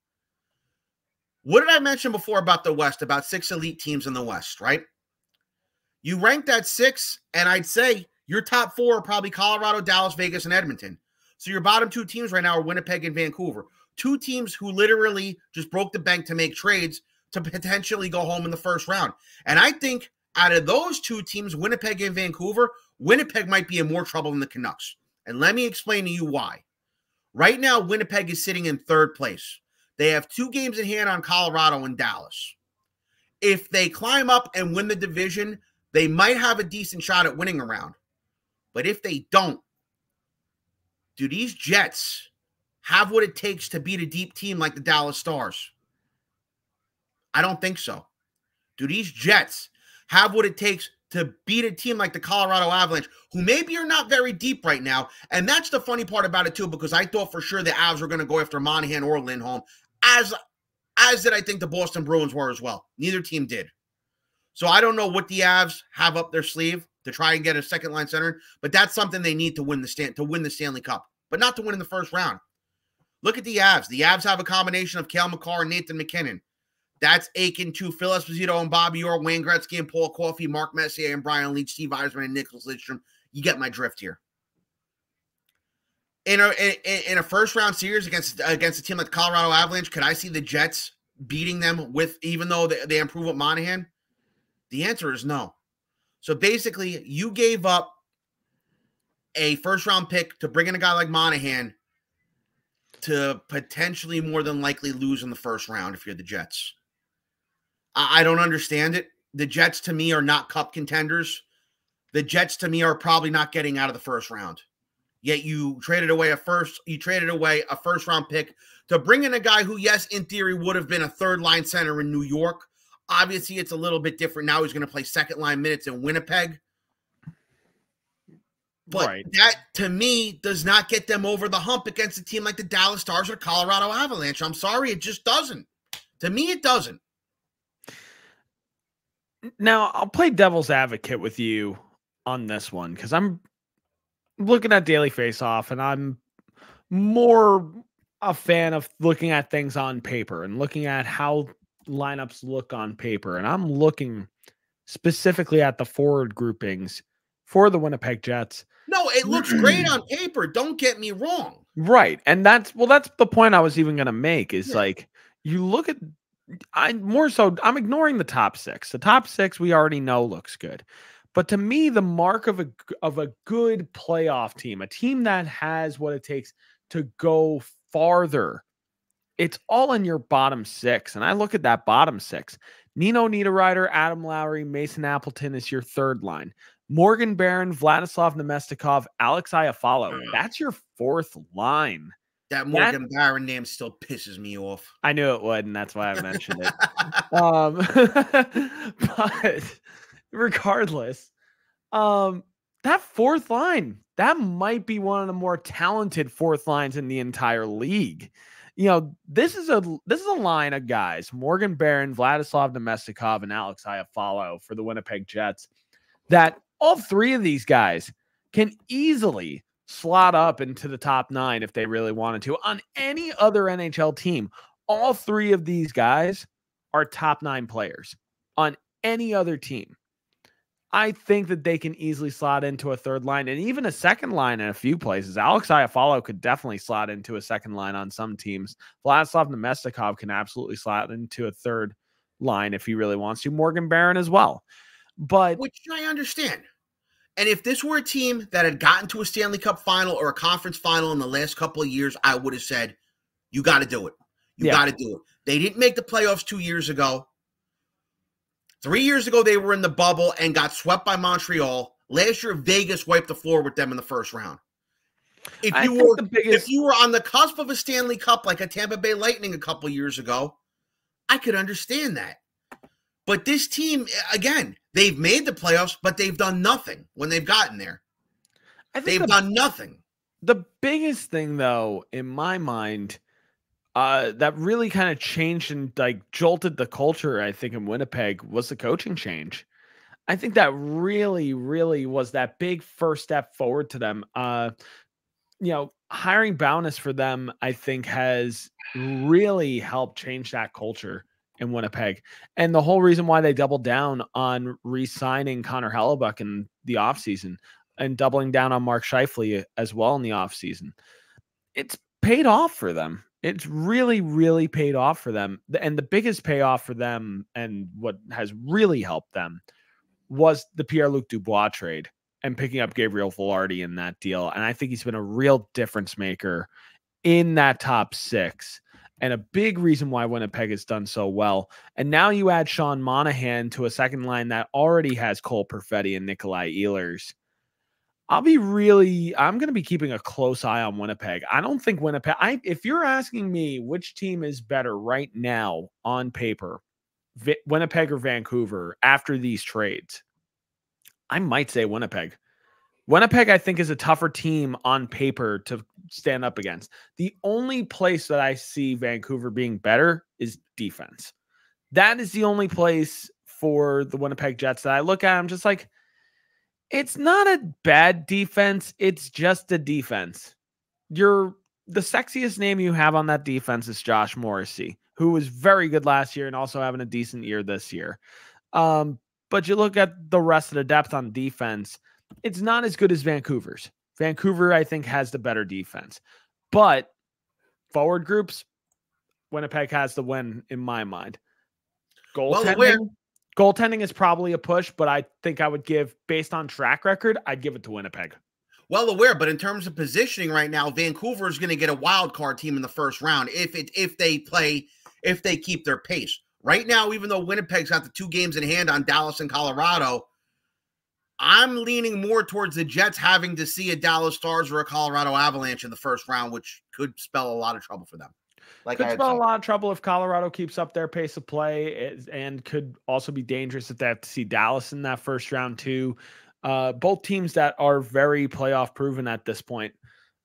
What did I mention before about the West, about 6 elite teams in the West, right? You ranked at 6, and I'd say your top 4 are probably Colorado, Dallas, Vegas, and Edmonton. So your bottom 2 teams right now are Winnipeg and Vancouver. 2 teams who literally just broke the bank to make trades to potentially go home in the first round. And I think out of those 2 teams, Winnipeg and Vancouver, Winnipeg might be in more trouble than the Canucks. And let me explain to you why. Right now, Winnipeg is sitting in 3rd place. They have 2 games in hand on Colorado and Dallas. If they climb up and win the division, they might have a decent shot at winning a round. But if they don't, do these Jets have what it takes to beat a deep team like the Dallas Stars? I don't think so. Do these Jets have what it takes to beat a team like the Colorado Avalanche, who maybe are not very deep right now? And that's the funny part about it, too, because I thought for sure the Avs were going to go after Monahan or Lindholm, as did I think the Boston Bruins were as well. Neither team did. So I don't know what the Avs have up their sleeve to try and get a second-line center, but that's something they need to win the Stanley Cup, but not to win in the first round. Look at the Avs. The Avs have a combination of Cale Makar and Nathan McKinnon. That's akin to Phil Esposito and Bobby Orr, Wayne Gretzky and Paul Coffey, Mark Messier and Brian Leetch, Steve Yzerman and Nicholas Lidstrom. You get my drift here. In a first-round series against a team like the Colorado Avalanche, could I see the Jets beating them even though they improve with Monahan? The answer is no. So basically, you gave up a first-round pick to bring in a guy like Monahan to potentially more than likely lose in the first round if you're the Jets. I don't understand it. The Jets, to me, are not cup contenders. the Jets to me are probably not getting out of the first round. Yet you traded away a first round pick to bring in a guy who, yes, in theory, would have been a third line center in New York. Obviously, it's a little bit different now. He's going to play second line minutes in Winnipeg. But that, to me, does not get them over the hump against a team like the Dallas Stars or Colorado Avalanche. I'm sorry, it just doesn't. To me, it doesn't. Now, I'll play devil's advocate with you on this one because I'm looking at Daily Faceoff, and I'm more a fan of looking at things on paper and looking at how lineups look on paper. And I'm looking specifically at the forward groupings for the Winnipeg Jets. No, it looks great on paper. Don't get me wrong. Right. And that's the point I was even going to make is like, you look at, I'm ignoring the top six. The top six we already know looks good. But to me, the mark of a good playoff team, a team that has what it takes to go farther, it's all in your bottom six. And I look at that bottom six. Nino Niederreiter, Adam Lowry, Mason Appleton is your third line. Morgan Barron, Vladislav Nemestikov, Alex Iafallo. That's your fourth line. That Morgan Barron name still pisses me off. I knew it would, and that's why I mentioned it. But regardless, that fourth line, that might be one of the more talented fourth lines in the entire league. You know, this is a line of guys, Morgan Barron, Vladislav Nemestikov, and Alex Iafallo for the Winnipeg Jets, that all three of these guys can easily slot up into the top 9 if they really wanted to. On any other NHL team, all three of these guys are top 9 players. On any other team, I think that they can easily slot into a third line and even a second line in a few places. Alex Iafallo could definitely slot into a second line on some teams. Vladislav Nemestikov can absolutely slot into a third line if he really wants to. Morgan Barron as well. But which I understand. And if this were a team that had gotten to a Stanley Cup final or a conference final in the last couple of years, I would have said, you got to do it. You got to do it. They didn't make the playoffs 2 years ago. 3 years ago, they were in the bubble and got swept by Montreal. Last year, Vegas wiped the floor with them in the first round. If you were on the cusp of a Stanley Cup like a Tampa Bay Lightning a couple years ago, I could understand that. But this team, again, they've made the playoffs, but they've done nothing when they've gotten there. They've done nothing. The biggest thing, though, in my mind, that really kind of changed and like jolted the culture, I think, in Winnipeg was the coaching change. I think that really, really was that big first step forward to them. Hiring Bowness for them, I think, has really helped change that culture in Winnipeg. And the whole reason why they doubled down on re-signing Connor Hellebuck in the offseason and doubling down on Mark Scheifele as well in the offseason, it's paid off for them. It's really, really paid off for them. And the biggest payoff for them and what has really helped them was the Pierre-Luc Dubois trade and picking up Gabriel Velarde in that deal. And I think he's been a real difference maker in that top 6 and a big reason why Winnipeg has done so well. And now you add Sean Monahan to a second line that already has Cole Perfetti and Nikolai Ehlers. I'm going to be keeping a close eye on Winnipeg. I don't think Winnipeg, if you're asking me which team is better right now on paper, Winnipeg or Vancouver after these trades, I might say Winnipeg. Winnipeg, I think, is a tougher team on paper to stand up against. The only place that I see Vancouver being better is defense. That is the only place for the Winnipeg Jets that I look at. I'm just like, it's not a bad defense. It's just a defense. The sexiest name you have on that defense is Josh Morrissey, who was very good last year and also having a decent year this year. But you look at the rest of the depth on defense, it's not as good as Vancouver's. Vancouver, I think, has the better defense. But forward groups, Winnipeg has the win in my mind. Goaltending is probably a push, but I think I would give, based on track record, I'd give it to Winnipeg. Well aware, but in terms of positioning right now, Vancouver is going to get a wild card team in the first round if they keep their pace. Right now, even though Winnipeg's got the 2 games in hand on Dallas and Colorado, I'm leaning more towards the Jets having to see a Dallas Stars or a Colorado Avalanche in the first round, which could spell a lot of trouble for them. Like Could I had spell a said. lot of trouble if Colorado keeps up their pace of play, and could also be dangerous if they have to see Dallas in that first round too. Both teams that are very playoff proven at this point.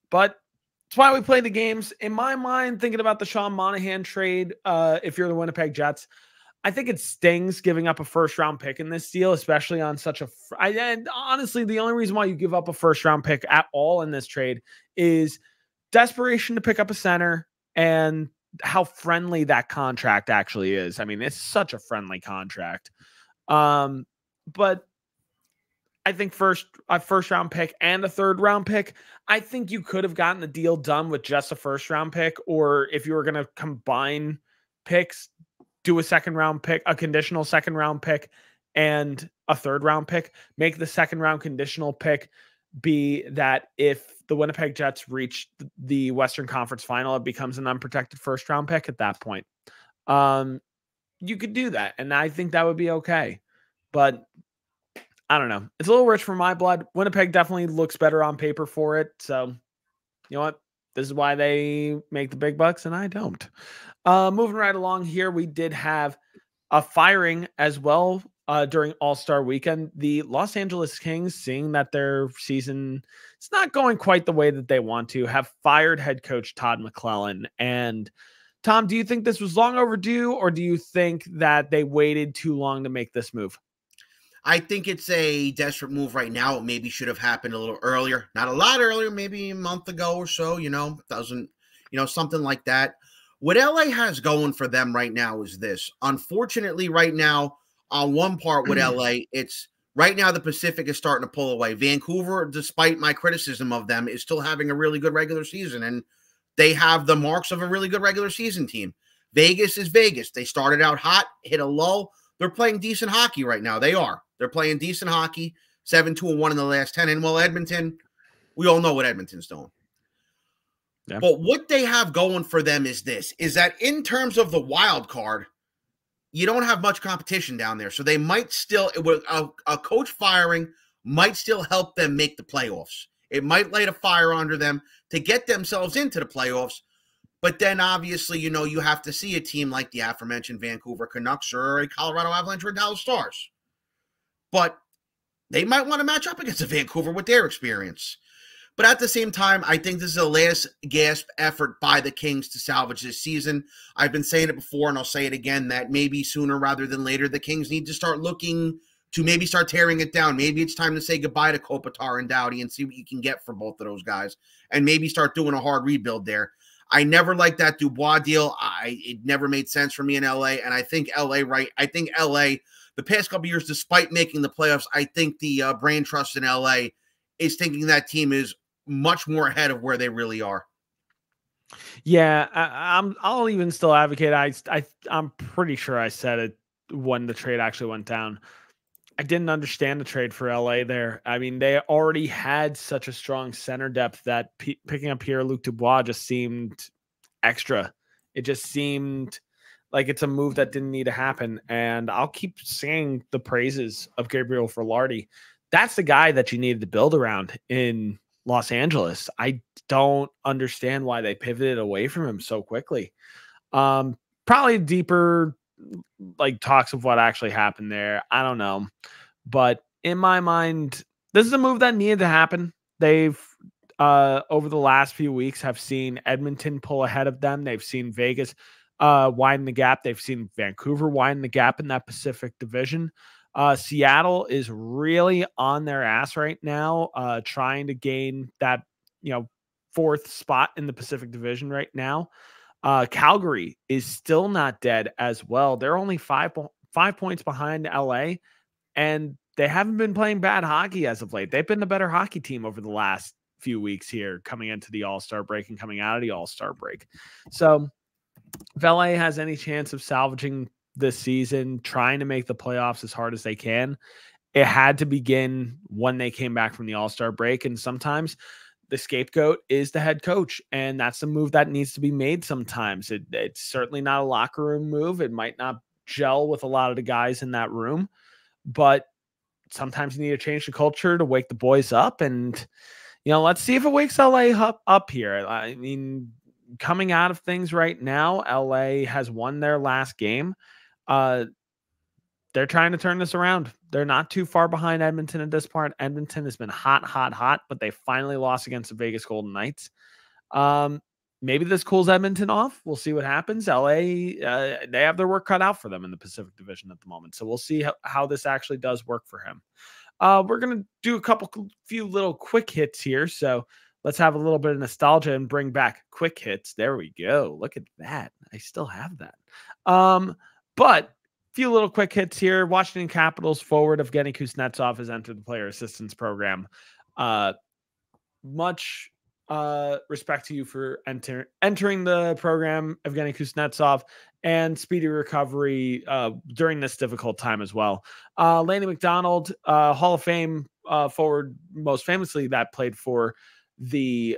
But it's why we play the games. In my mind, thinking about the Sean Monahan trade, if you're the Winnipeg Jets, I think it stings giving up a first round pick in this deal, especially on such a. And honestly, the only reason why you give up a first round pick at all in this trade is desperation to pick up a center and how friendly that contract actually is. I mean, it's such a friendly contract. But I think a first round pick and a third round pick, I think you could have gotten the deal done with just a first round pick, or if you were going to combine picks, do a second round pick, a conditional second round pick, and a third round pick. Make the second round conditional pick be that if the Winnipeg Jets reach the Western Conference Final, it becomes an unprotected first round pick at that point. You could do that, and I think that would be okay. But I don't know. It's a little rich for my blood. Winnipeg definitely looks better on paper for it. So, you know what? This is why they make the big bucks and I don't. Moving right along here, we did have a firing as well during All-Star weekend. The Los Angeles Kings, seeing that their season is not going quite the way that they want to, have fired head coach Todd McClellan. And Tom, do you think this was long overdue, or do you think that they waited too long to make this move? I think it's a desperate move right now. It maybe should have happened a little earlier. Not a lot earlier, maybe a month ago or so, something like that. What LA has going for them right now is this. Unfortunately, right now, on one part with LA, it's right now the Pacific is starting to pull away. Vancouver, despite my criticism of them, is still having a really good regular season, and they have the marks of a really good regular season team. Vegas is Vegas. They started out hot, hit a lull. They're playing decent hockey right now. They are. They're playing decent hockey, 7-2-1 in the last 10. And, Edmonton, we all know what Edmonton's doing. Yeah. But what they have going for them is this, is that in terms of the wild card, you don't have much competition down there. So they might still, a coach firing might still help them make the playoffs. It might light a fire under them to get themselves into the playoffs. But then, obviously, you have to see a team like the aforementioned Vancouver Canucks or a Colorado Avalanche or Dallas Stars. But they might want to match up against a Vancouver with their experience. But at the same time, I think this is a last gasp effort by the Kings to salvage this season. I've been saying it before, and I'll say it again, that maybe sooner rather than later, the Kings need to start looking to maybe start tearing it down. Maybe it's time to say goodbye to Kopitar and Doughty and see what you can get for both of those guys, and maybe start doing a hard rebuild there. I never liked that Dubois deal. It never made sense for me in LA. And I think LA, the past couple of years, despite making the playoffs, I think the brain trust in LA is thinking that team is much more ahead of where they really are. Yeah, I'll even still advocate. I'm pretty sure I said it when the trade actually went down. I didn't understand the trade for LA there. I mean, they already had such a strong center depth that picking up Pierre-Luc Dubois just seemed extra. It just seemed like it's a move that didn't need to happen. And I'll keep saying the praises of Gabriel Velarde. That's the guy that you needed to build around in Los Angeles. I don't understand why they pivoted away from him so quickly. Probably deeper talks of what actually happened there. I don't know. But in my mind, this is a move that needed to happen. They've, over the last few weeks, have seen Edmonton pull ahead of them. They've seen Vegas widen the gap. They've seen Vancouver widen the gap in that Pacific division. Seattle is really on their ass right now, trying to gain that, fourth spot in the Pacific division right now. Calgary is still not dead as well. They're only 5 points behind LA, and they haven't been playing bad hockey as of late. They've been a better hockey team over the last few weeks here, coming into the All-Star break and coming out of the All-Star break. So if LA has any chance of salvaging this season, trying to make the playoffs as hard as they can, it had to begin when they came back from the All-Star break. And sometimes the scapegoat is the head coach, and that's a move that needs to be made sometimes. It's certainly not a locker room move. It might not gel with a lot of the guys in that room, but sometimes you need to change the culture to wake the boys up. And, let's see if it wakes LA up here. I mean, coming out of things right now, LA has won their last game. They're trying to turn this around. They're not too far behind Edmonton at this part. Edmonton has been hot, but they finally lost against the Vegas Golden Knights. Maybe this cools Edmonton off. We'll see what happens. LA, they have their work cut out for them in the Pacific Division at the moment. So we'll see how this actually does work for him. We're going to do a few little quick hits here. So let's have a little bit of nostalgia and bring back quick hits. There we go. Look at that. I still have that. But few little quick hits here. Washington Capitals forward Evgeny Kuznetsov has entered the player assistance program. Much respect to you for entering the program, Evgeny Kuznetsov, and speedy recovery during this difficult time as well. Lanny McDonald, Hall of Fame forward, most famously that played for the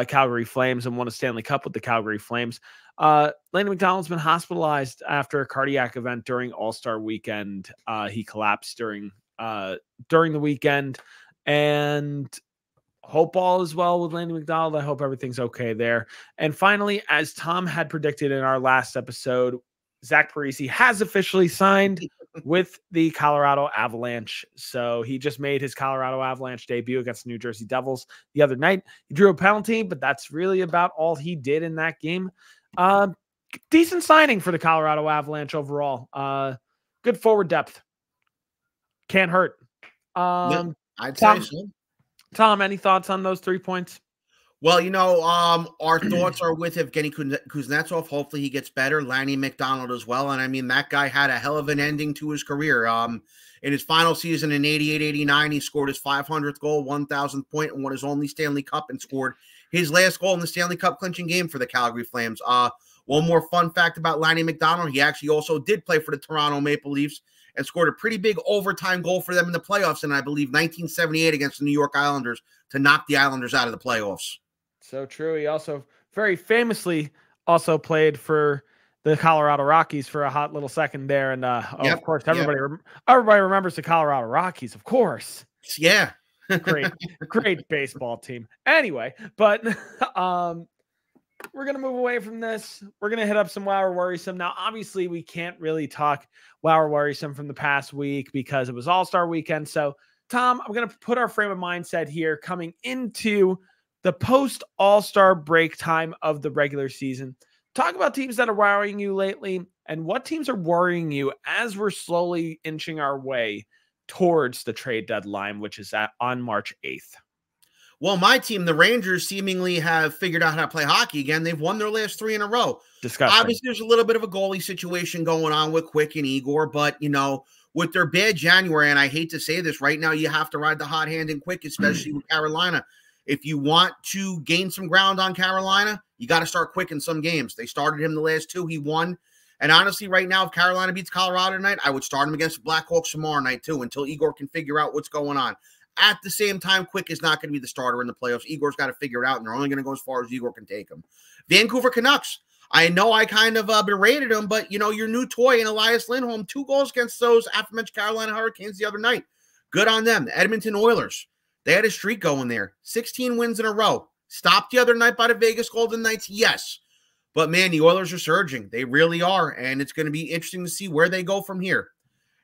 Calgary Flames and won a Stanley Cup with the Calgary Flames. Lanny McDonald's been hospitalized after a cardiac event during All-Star weekend. He collapsed during the weekend, and hope all is well with Lanny McDonald. I hope everything's okay there. And finally, as Tom had predicted in our last episode, Zach Parise has officially signed with the Colorado Avalanche. So he just made his Colorado Avalanche debut against the New Jersey Devils the other night. He drew a penalty, but that's really about all he did in that game. Decent signing for the Colorado Avalanche overall. Good forward depth. Can't hurt. I'd say so. Tom, any thoughts on those 3 points? Well, our thoughts are with Evgeny Kuznetsov. Hopefully he gets better. Lanny McDonald as well. And I mean, that guy had a hell of an ending to his career. In his final season in 88-89, he scored his 500th goal, 1,000th point, and won his only Stanley Cup, and scored his last goal in the Stanley Cup clinching game for the Calgary Flames. One more fun fact about Lanny McDonald, he actually also did play for the Toronto Maple Leafs and scored a pretty big overtime goal for them in the playoffs in, I believe, 1978 against the New York Islanders to knock the Islanders out of the playoffs. So true. He also very famously also played for the Colorado Rockies for a hot little second there. And of course, everybody remembers the Colorado Rockies, of course. Yeah. Great baseball team. Anyway, but we're going to move away from this. We're going to hit up some Wow or Worrisome. Now, obviously, we can't really talk Wow or Worrisome from the past week because it was All-Star weekend. So, Tom, I'm going to put our frame of mindset here coming into the post-All-Star break time of the regular season. Talk about teams that are worrying you lately and what teams are worrying you as we're slowly inching our way towards the trade deadline, which is on March 8th. Well, my team, the Rangers, seemingly have figured out how to play hockey again. They've won their last 3 in a row. Disgusting. Obviously, there's a little bit of a goalie situation going on with Quick and Igor, but, with their bad January, and I hate to say this, right now you have to ride the hot hand and Quick, especially with Carolina. If you want to gain some ground on Carolina, you got to start Quick in some games. They started him the last 2. He won. And honestly, right now, if Carolina beats Colorado tonight, I would start him against the Blackhawks tomorrow night, too, until Igor can figure out what's going on. At the same time, Quick is not going to be the starter in the playoffs. Igor's got to figure it out, and they're only going to go as far as Igor can take him. Vancouver Canucks. I know I kind of berated him, but, your new toy in Elias Lindholm, 2 goals against those aforementioned Carolina Hurricanes the other night. Good on them. The Edmonton Oilers. They had a streak going there. 16 wins in a row. Stopped the other night by the Vegas Golden Knights, yes. But, man, the Oilers are surging. They really are, and it's going to be interesting to see where they go from here.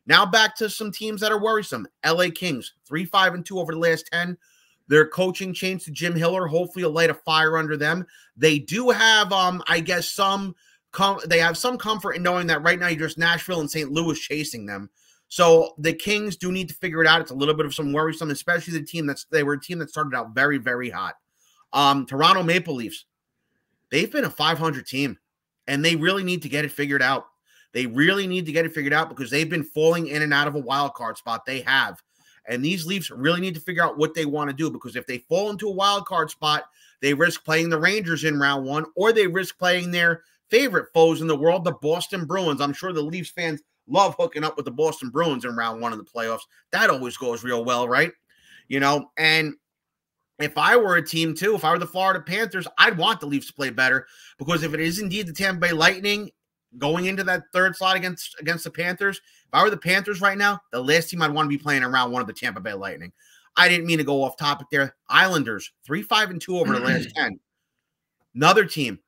Now back to some teams that are worrisome. LA Kings, 3-5-2 over the last 10. Their coaching changed to Jim Hiller. Hopefully, will light a fire under them. They do have, I guess, they have some comfort in knowing that right now you're just Nashville and St. Louis chasing them. So the Kings do need to figure it out. It's a little bit of some worrisome, especially they were a team that started out very, very hot. Toronto Maple Leafs, they've been a 500 team, and they really need to get it figured out. They really need to get it figured out because they've been falling in and out of a wild card spot. They have. And these Leafs really need to figure out what they want to do, because if they fall into a wild card spot, they risk playing the Rangers in round 1, or they risk playing their favorite foes in the world, the Boston Bruins. I'm sure the Leafs fans love hooking up with the Boston Bruins in round 1 of the playoffs. That always goes real well, right? And if I were a team too, if I were the Florida Panthers, I'd want the Leafs to play better, because if it is indeed the Tampa Bay Lightning, going into that third slot against the Panthers. If I were the Panthers right now, the last team I'd want to be playing around one of the Tampa Bay Lightning. I didn't mean to go off topic there. Islanders, 3-5-2 over the last 10. Another team,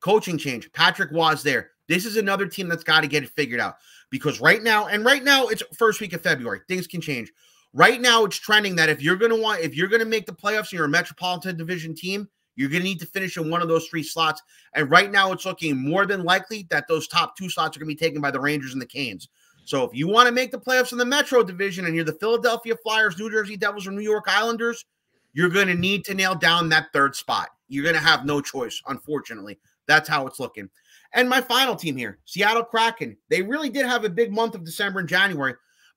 coaching change. Patrick was there. This is another team that's got to get it figured out because right now it's first week of February. Things can change. Right now it's trending that if you're going to make the playoffs and you're a Metropolitan Division team, you're going to need to finish in one of those 3 slots. And right now it's looking more than likely that those top 2 slots are going to be taken by the Rangers and the Canes. So if you want to make the playoffs in the Metro Division and you're the Philadelphia Flyers, New Jersey Devils, or New York Islanders, you're going to need to nail down that 3rd spot. You're going to have no choice, unfortunately. That's how it's looking. And my final team here, Seattle Kraken. They really did have a big month of December and January.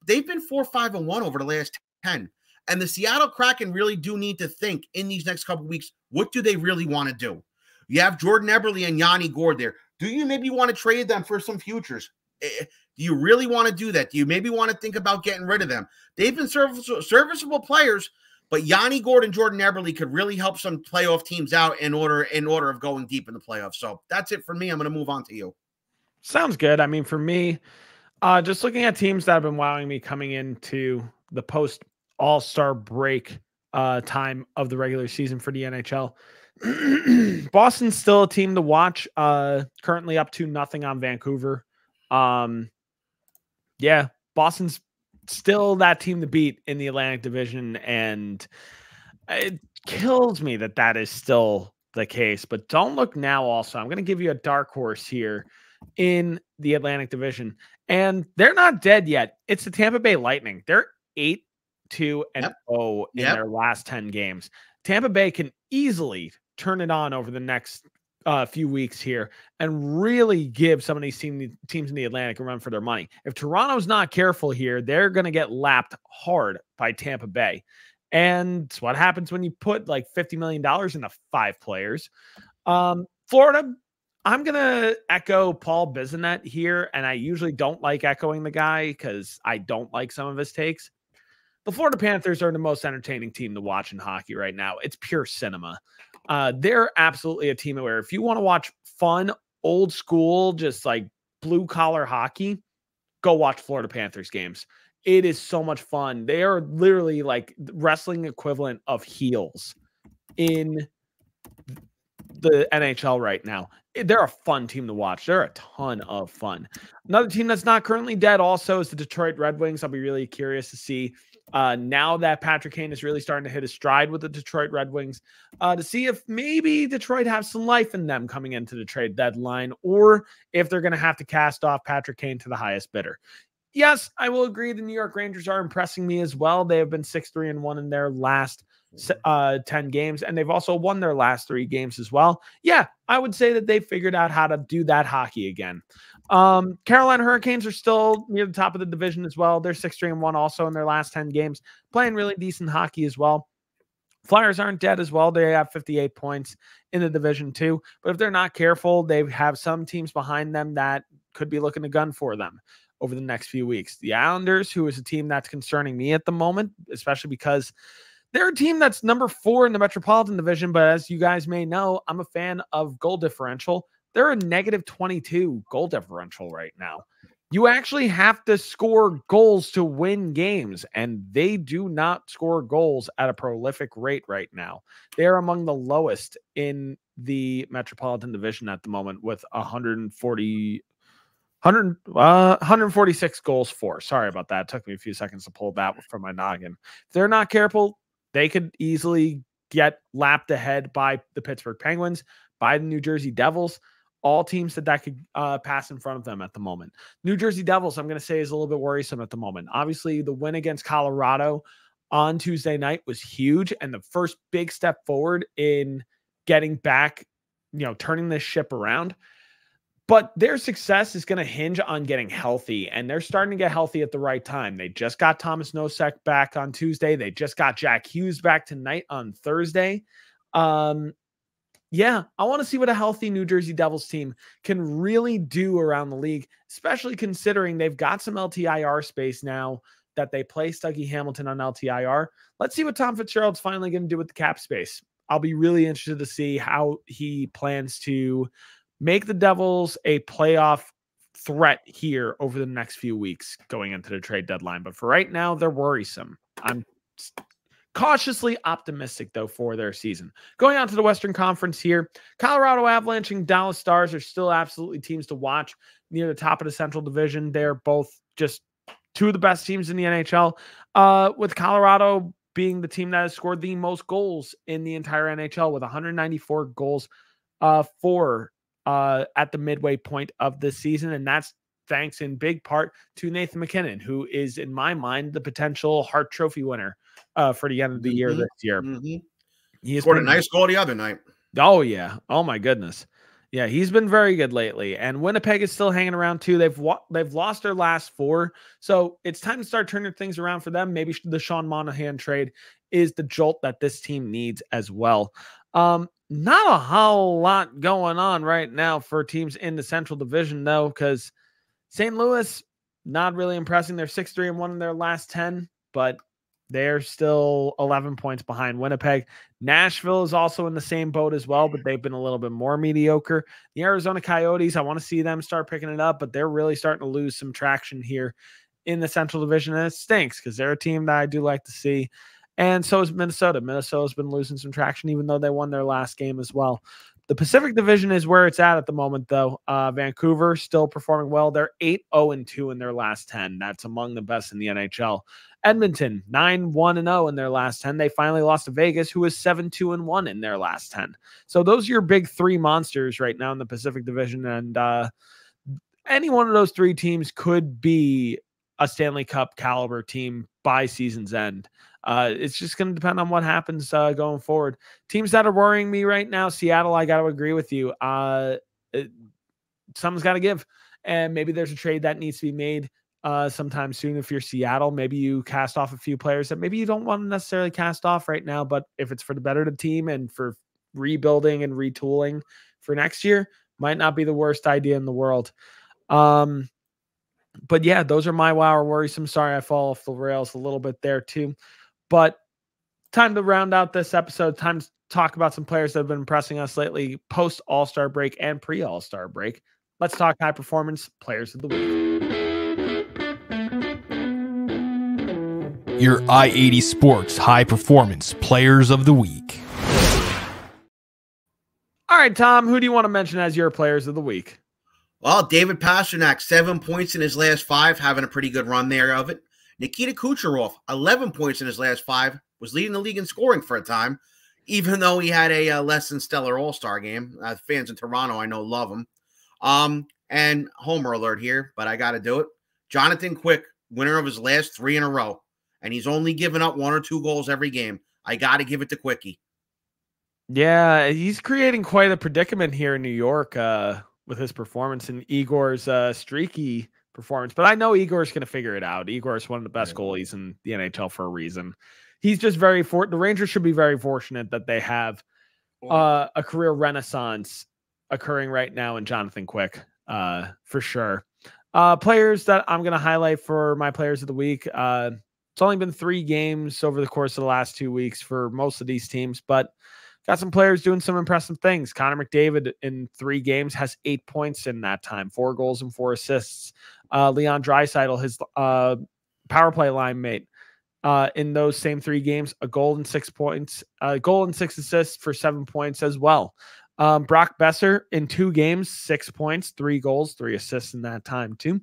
They've been 4-5-1 over the last 10. And the Seattle Kraken really do need to think in these next couple of weeks, what do they really want to do? You have Jordan Eberle and Yanni Gourde there. Do you maybe want to trade them for some futures? Do you really want to do that? Do you maybe want to think about getting rid of them? They've been serviceable players, but Yanni Gourde and Jordan Eberle could really help some playoff teams out in order of going deep in the playoffs. So that's it for me. I'm going to move on to you. Sounds good. I mean, for me, just looking at teams that have been wowing me coming into the post All-Star break time of the regular season for the NHL. Boston's still a team to watch. Currently up to 0 on Vancouver. Yeah, Boston's still that team to beat in the Atlantic Division, and it kills me that is still the case. But don't look now. Also, I'm going to give you a dark horse here in the Atlantic Division, and they're not dead yet. It's the Tampa Bay Lightning. They're 8-2-0 in their last 10 games. Tampa Bay can easily turn it on over the next few weeks here and really give some of these teams in the Atlantic a run for their money. If Toronto's not careful here, they're going to get lapped hard by Tampa Bay. And what happens when you put like $50 million into 5 players? Florida, I'm going to echo Paul Bissonnette here, and I usually don't like echoing the guy because I don't like some of his takes. The Florida Panthers are the most entertaining team to watch in hockey right now. It's pure cinema. They're absolutely a team where if you want to watch fun, old school, just like blue collar hockey, go watch Florida Panthers games. It is so much fun. They are literally like wrestling equivalent of heels in the NHL right now. They're a fun team to watch. They're a ton of fun. Another team that's not currently dead also is the Detroit Red Wings. I'll be really curious to see now that Patrick Kane is really starting to hit his stride with the Detroit Red Wings to see if maybe Detroit has some life in them coming into the trade deadline, or if they're going to have to cast off Patrick Kane to the highest bidder. Yes, I will agree. The New York Rangers are impressing me as well. They have been 6-3-1 in their last 10 games, and they've also won their last 3 games as well. Yeah, I would say that they figured out how to do that hockey again. Carolina Hurricanes are still near the top of the division as well. They're 6-3-1 also in their last 10 games, playing really decent hockey as well. Flyers aren't dead as well. They have 58 points in the division too. But if they're not careful, they have some teams behind them that could be looking to gun for them over the next few weeks. The Islanders, who is a team that's concerning me at the moment, especially because they're a team that's number 4 in the Metropolitan Division. But as you guys may know, I'm a fan of goal differential. They're a -22 goal differential right now. You actually have to score goals to win games, and they do not score goals at a prolific rate right now. They are among the lowest in the Metropolitan Division at the moment with 146 goals for. Sorry about that. It took me a few seconds to pull that from my noggin. If they're not careful, they could easily get lapped ahead by the Pittsburgh Penguins, by the New Jersey Devils. All teams that could pass in front of them at the moment. New Jersey Devils, I'm going to say, is a little bit worrisome at the moment. Obviously, the win against Colorado on Tuesday night was huge, and the first big step forward in getting back, turning this ship around. But their success is going to hinge on getting healthy, and they're starting to get healthy at the right time. They just got Thomas Nosek back on Tuesday. They just got Jack Hughes back tonight on Thursday. Yeah, I want to see what a healthy New Jersey Devils team can really do around the league, especially considering they've got some LTIR space now that they play Dougie Hamilton on LTIR. Let's see what Tom Fitzgerald's finally going to do with the cap space. I'll be really interested to see how he plans to make the Devils a playoff threat here over the next few weeks going into the trade deadline. But for right now, they're worrisome. I'm cautiously optimistic, though, for their season. Going on to the Western Conference here, Colorado Avalanche and Dallas Stars are still absolutely teams to watch near the top of the Central Division. They're both just two of the best teams in the NHL, with Colorado being the team that has scored the most goals in the entire NHL with 194 goals for at the midway point of this season. And that's thanks in big part to Nathan MacKinnon, who is, in my mind, the potential Hart Trophy winner for the end of the year this year. He scored a nice goal the other night. Oh, yeah. Oh, my goodness. Yeah, he's been very good lately. And Winnipeg is still hanging around, too. They've lost their last 4. So it's time to start turning things around for them. Maybe the Sean Monahan trade is the jolt that this team needs as well. Not a whole lot going on right now for teams in the Central Division, though, because St. Louis, not really impressing. They're 6-3-1 in their last 10, but they're still 11 points behind Winnipeg. Nashville is also in the same boat as well, but they've been a little bit more mediocre. The Arizona Coyotes, I want to see them start picking it up, but they're really starting to lose some traction here in the Central Division, and it stinks because they're a team that I do like to see. And so is Minnesota. Minnesota's been losing some traction, even though they won their last game as well. The Pacific Division is where it's at the moment, though. Vancouver still performing well. They're 8-0-2 in their last 10. That's among the best in the NHL. Edmonton, 9-1-0 in their last 10. They finally lost to Vegas, who is 7-2-1 in their last 10. So those are your big 3 monsters right now in the Pacific Division. And any one of those 3 teams could be a Stanley Cup caliber team by season's end. It's just going to depend on what happens going forward. Teams that are worrying me right now, Seattle, I got to agree with you. Something's got to give. And maybe there's a trade that needs to be made sometime soon. If you're Seattle, maybe you cast off a few players that maybe you don't want to necessarily cast off right now, but if it's for the better of the team and for rebuilding and retooling for next year, might not be the worst idea in the world. But yeah, those are my wow or worrisome. Sorry, I fall off the rails a little bit there too. But time to round out this episode. Time to talk about some players that have been impressing us lately, post All-Star break and pre-All-Star break. Let's talk high performance players of the week. Your I-80 Sports high performance players of the week. All right, Tom, who do you want to mention as your players of the week? Well, David Pastrnak, 7 points in his last 5, having a pretty good run there of it. Nikita Kucherov, 11 points in his last 5, was leading the league in scoring for a time, even though he had a less than stellar All-Star game. Fans in Toronto, I know, love him. And homer alert here, but I got to do it. Jonathan Quick, winner of his last 3 in a row, and he's only given up 1 or 2 goals every game. I got to give it to Quickie. Yeah, he's creating quite a predicament here in New York with his performance and Igor's streaky performance. But I know Igor's going to figure it out. Igor's one of the best goalies in the NHL for a reason. He's just the Rangers should be very fortunate that they have a career renaissance occurring right now in Jonathan Quick, for sure. Players that I'm going to highlight for my players of the week. It's only been 3 games over the course of the last 2 weeks for most of these teams, but got some players doing some impressive things. Connor McDavid in 3 games has 8 points in that time, 4 goals and 4 assists. Leon Draisaitl, his power play line mate, in those same 3 games, a goal and 6 points, a goal and 6 assists for 7 points as well. Brock Besser in 2 games, 6 points, 3 goals, 3 assists in that time too.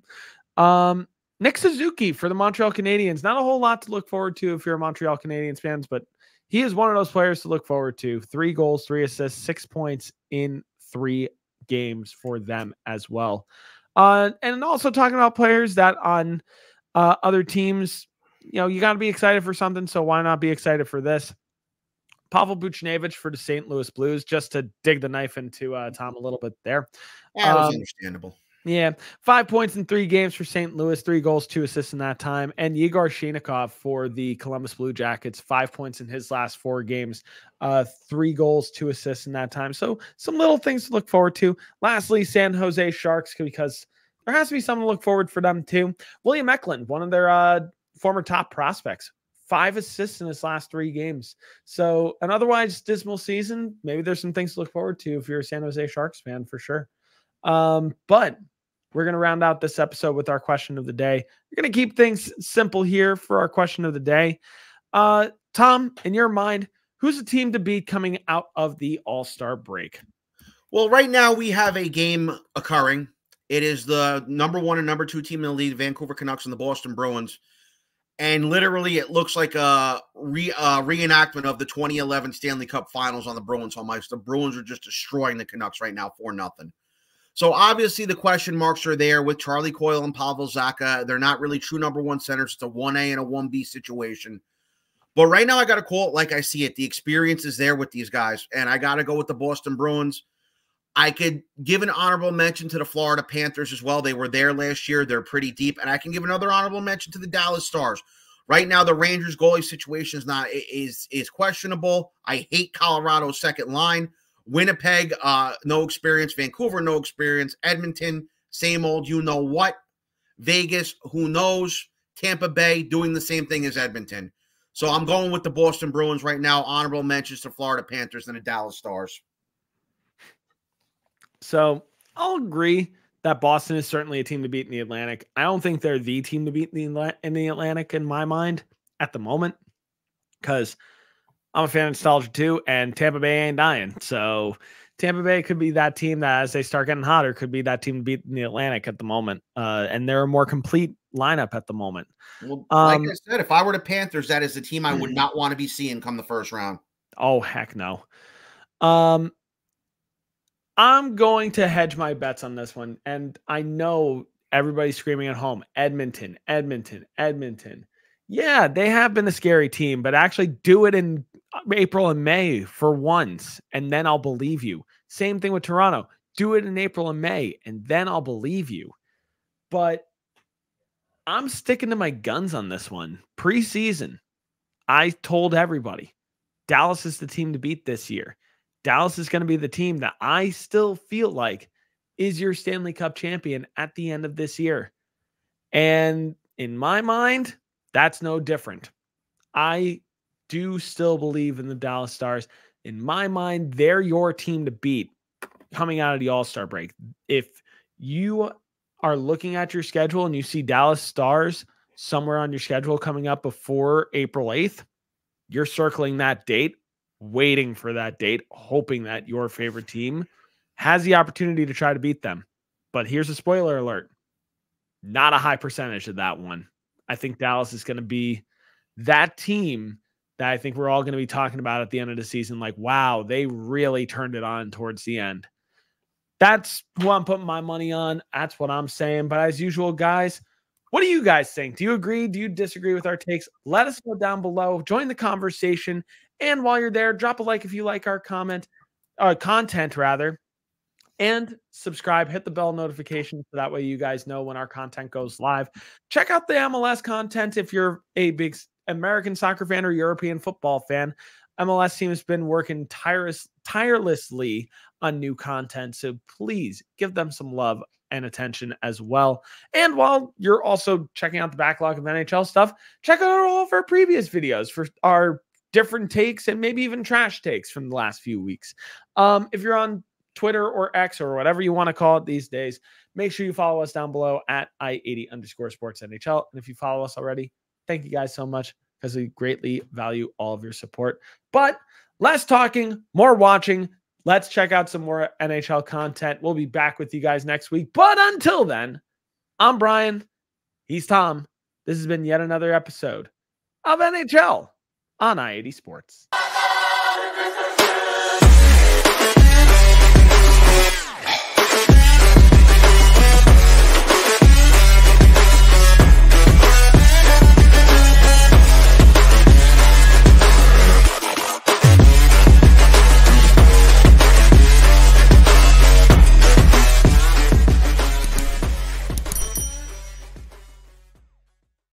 Nick Suzuki for the Montreal Canadiens. Not a whole lot to look forward to if you're a Montreal Canadiens fans, but he is one of those players to look forward to. 3 goals, 3 assists, 6 points in 3 games for them as well. And also talking about players that on other teams, you know, you got to be excited for something. So why not be excited for this? Pavel Buchnevich for the St. Louis Blues, just to dig the knife into Tom a little bit there. Yeah, that was understandable. Yeah, 5 points in 3 games for St. Louis, 3 goals, 2 assists in that time. And Yegor Sheinikov for the Columbus Blue Jackets, 5 points in his last 4 games, 3 goals, 2 assists in that time. So some little things to look forward to. Lastly, San Jose Sharks, because there has to be something to look forward for them too. William Eklund, one of their former top prospects, 5 assists in his last 3 games. So an otherwise dismal season. Maybe there's some things to look forward to if you're a San Jose Sharks fan for sure. But we're going to round out this episode with our question of the day. We're going to keep things simple here for our question of the day. Tom, in your mind, who's the team to beat coming out of the All-Star break? Well, right now we have a game occurring. It is the number 1 and number 2 team in the league, Vancouver Canucks and the Boston Bruins. And literally it looks like a reenactment of the 2011 Stanley Cup Finals on the Bruins home ice. The Bruins are just destroying the Canucks right now 4-0. So obviously the question marks are there with Charlie Coyle and Pavel Zacha. They're not really true number 1 centers. It's a 1A and a 1B situation. But right now I got to call it like I see it. The experience is there with these guys. And I got to go with the Boston Bruins. I could give an honorable mention to the Florida Panthers as well. They were there last year. They're pretty deep. And I can give another honorable mention to the Dallas Stars. Right now, the Rangers goalie situation is questionable. I hate Colorado's second line. Winnipeg, no experience. Vancouver, no experience. Edmonton, same old you know what. Vegas, who knows. Tampa Bay, doing the same thing as Edmonton. So I'm going with the Boston Bruins right now. Honorable mentions to Florida Panthers and the Dallas Stars. So I'll agree that Boston is certainly a team to beat in the Atlantic. I don't think they're the team to beat in the Atlantic in my mind at the moment, because I'm a fan of nostalgia too, and Tampa Bay ain't dying. So Tampa Bay could be that team that, as they start getting hotter, could be that team to beat in the Atlantic at the moment. And they're a more complete lineup at the moment. Well, like I said, if I were the Panthers, that is the team I would not want to be seeing come the first round. Oh, heck no. I'm going to hedge my bets on this one. And I know everybody's screaming at home, Edmonton, Edmonton, Edmonton. Yeah, they have been a scary team, but actually do it in April and May for once, and then I'll believe you. Same thing with Toronto. Do it in April and May, and then I'll believe you. But I'm sticking to my guns on this one. Preseason, I told everybody, Dallas is the team to beat this year. Dallas is going to be the team that I still feel like is your Stanley Cup champion at the end of this year. And in my mind, that's no different. I do still believe in the Dallas Stars. In my mind, they're your team to beat coming out of the All-Star break. If you are looking at your schedule and you see Dallas Stars somewhere on your schedule coming up before April 8th, you're circling that date, waiting for that date, hoping that your favorite team has the opportunity to try to beat them. But here's a spoiler alert. Not a high percentage of that one. I think Dallas is going to be that team that I think we're all going to be talking about at the end of the season. Like, wow, they really turned it on towards the end. That's who I'm putting my money on. That's what I'm saying. But as usual, guys, what do you guys think? Do you agree? Do you disagree with our takes? Let us know down below. Join the conversation. And while you're there, drop a like if you like our content, and subscribe, hit the bell notification so that way you guys know when our content goes live. Check out the MLS content if you're a big American soccer fan or European football fan. MLS team has been working tirelessly on new content, so please give them some love and attention as well. And while you're also checking out the backlog of NHL stuff, check out all of our previous videos for our different takes and maybe even trash takes from the last few weeks. If you're on Twitter or X or whatever you want to call it these days, make sure you follow us down below at I80_SportsNHL. And if you follow us already, thank you guys so much, because we greatly value all of your support. But less talking, more watching. Let's check out some more NHL content. We'll be back with you guys next week. But until then, I'm Brian. He's Tom. This has been yet another episode of NHL on I80 Sports.